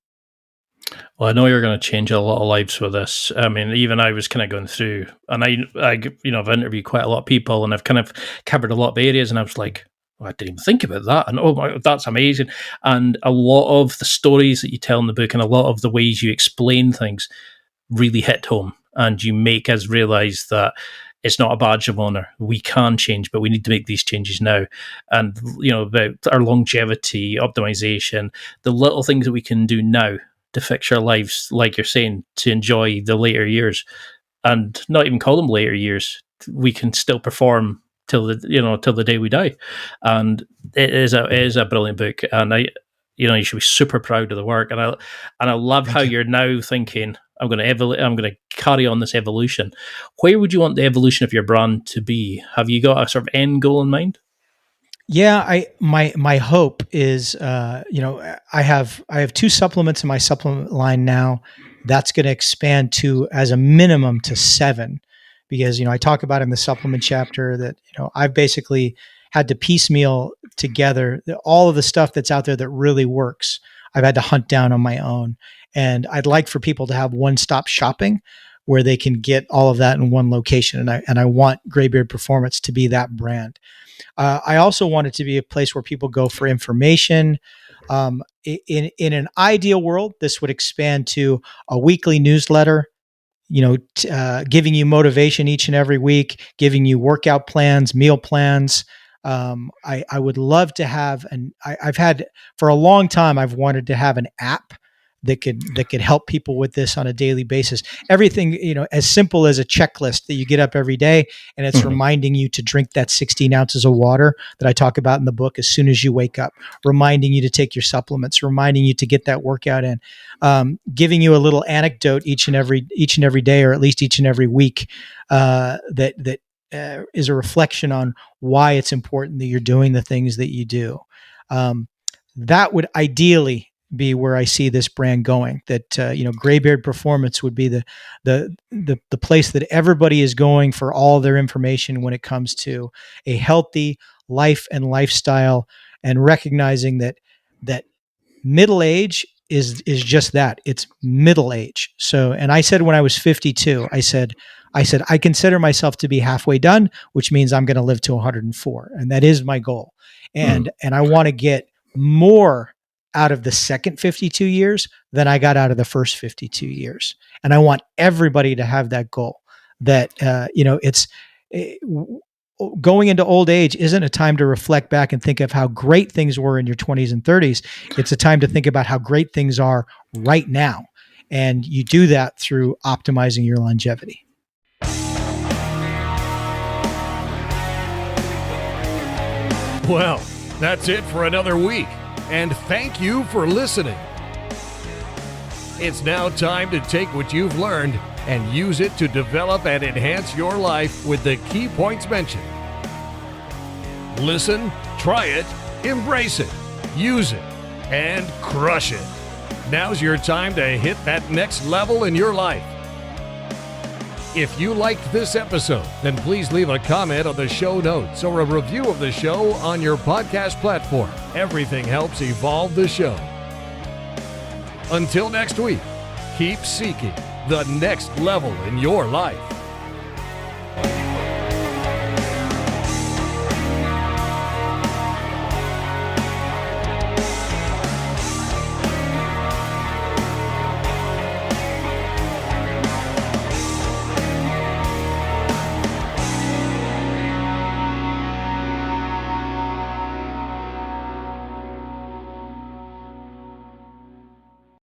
S2: Well, I know you're going to change a lot of lives with this. I mean, even I was kind of going through, and I've interviewed quite a lot of people, and I've kind of covered a lot of areas, and I was like, oh, I didn't even think about that, and oh my, that's amazing. And a lot of the stories that you tell in the book, and a lot of the ways you explain things, really hit home, and you make us realize that it's not a badge of honor. We can change, but we need to make these changes now. And about our longevity, optimization, the little things that we can do now to fix our lives, like you're saying, to enjoy the later years, and not even call them later years. We can still perform till the day we die. And it is a brilliant book, and you should be super proud of the work. And I love how you're now thinking, I'm going to carry on this evolution. Where would you want the evolution of your brand to be? Have you got a sort of end goal in mind?
S3: Yeah, my hope is, I have 2 supplements in my supplement line now. That's going to expand to, as a minimum, to 7, because I talk about in the supplement chapter that I've basically had to piecemeal together all of the stuff that's out there that really works. I've had to hunt down on my own, and I'd like for people to have one-stop shopping where they can get all of that in one location. And I want Graybeard Performance to be that brand. I also want it to be a place where people go for information. In an ideal world, this would expand to a weekly newsletter, giving you motivation each and every week, giving you workout plans, meal plans. I would love to have I've had for a long time, I've wanted to have an app that could help people with this on a daily basis. Everything, as simple as a checklist that you get up every day and it's reminding you to drink that 16 ounces of water that I talk about in the book as soon as you wake up, reminding you to take your supplements, reminding you to get that workout in, giving you a little anecdote each and every day, or at least each and every week, that is a reflection on why it's important that you're doing the things that you do. That would ideally be where I see this brand going. That Graybeard Performance would be the place that everybody is going for all their information when it comes to a healthy life and lifestyle, and recognizing that middle age is just that. It's middle age. So, and I said when I was 52, I said I consider myself to be halfway done, which means I'm going to live to 104, and that is my goal. And I want to get more out of the second 52 years than I got out of the first 52 years. And I want everybody to have that goal, that, going into old age isn't a time to reflect back and think of how great things were in your 20s and 30s. It's a time to think about how great things are right now. And you do that through optimizing your longevity.
S1: Well, that's it for another week, and thank you for listening. It's now time to take what you've learned and use it to develop and enhance your life with the key points mentioned. Listen, try it, embrace it, use it, and crush it. Now's your time to hit that next level in your life. If you liked this episode, then please leave a comment on the show notes or a review of the show on your podcast platform. Everything helps evolve the show. Until next week, keep seeking the next level in your life.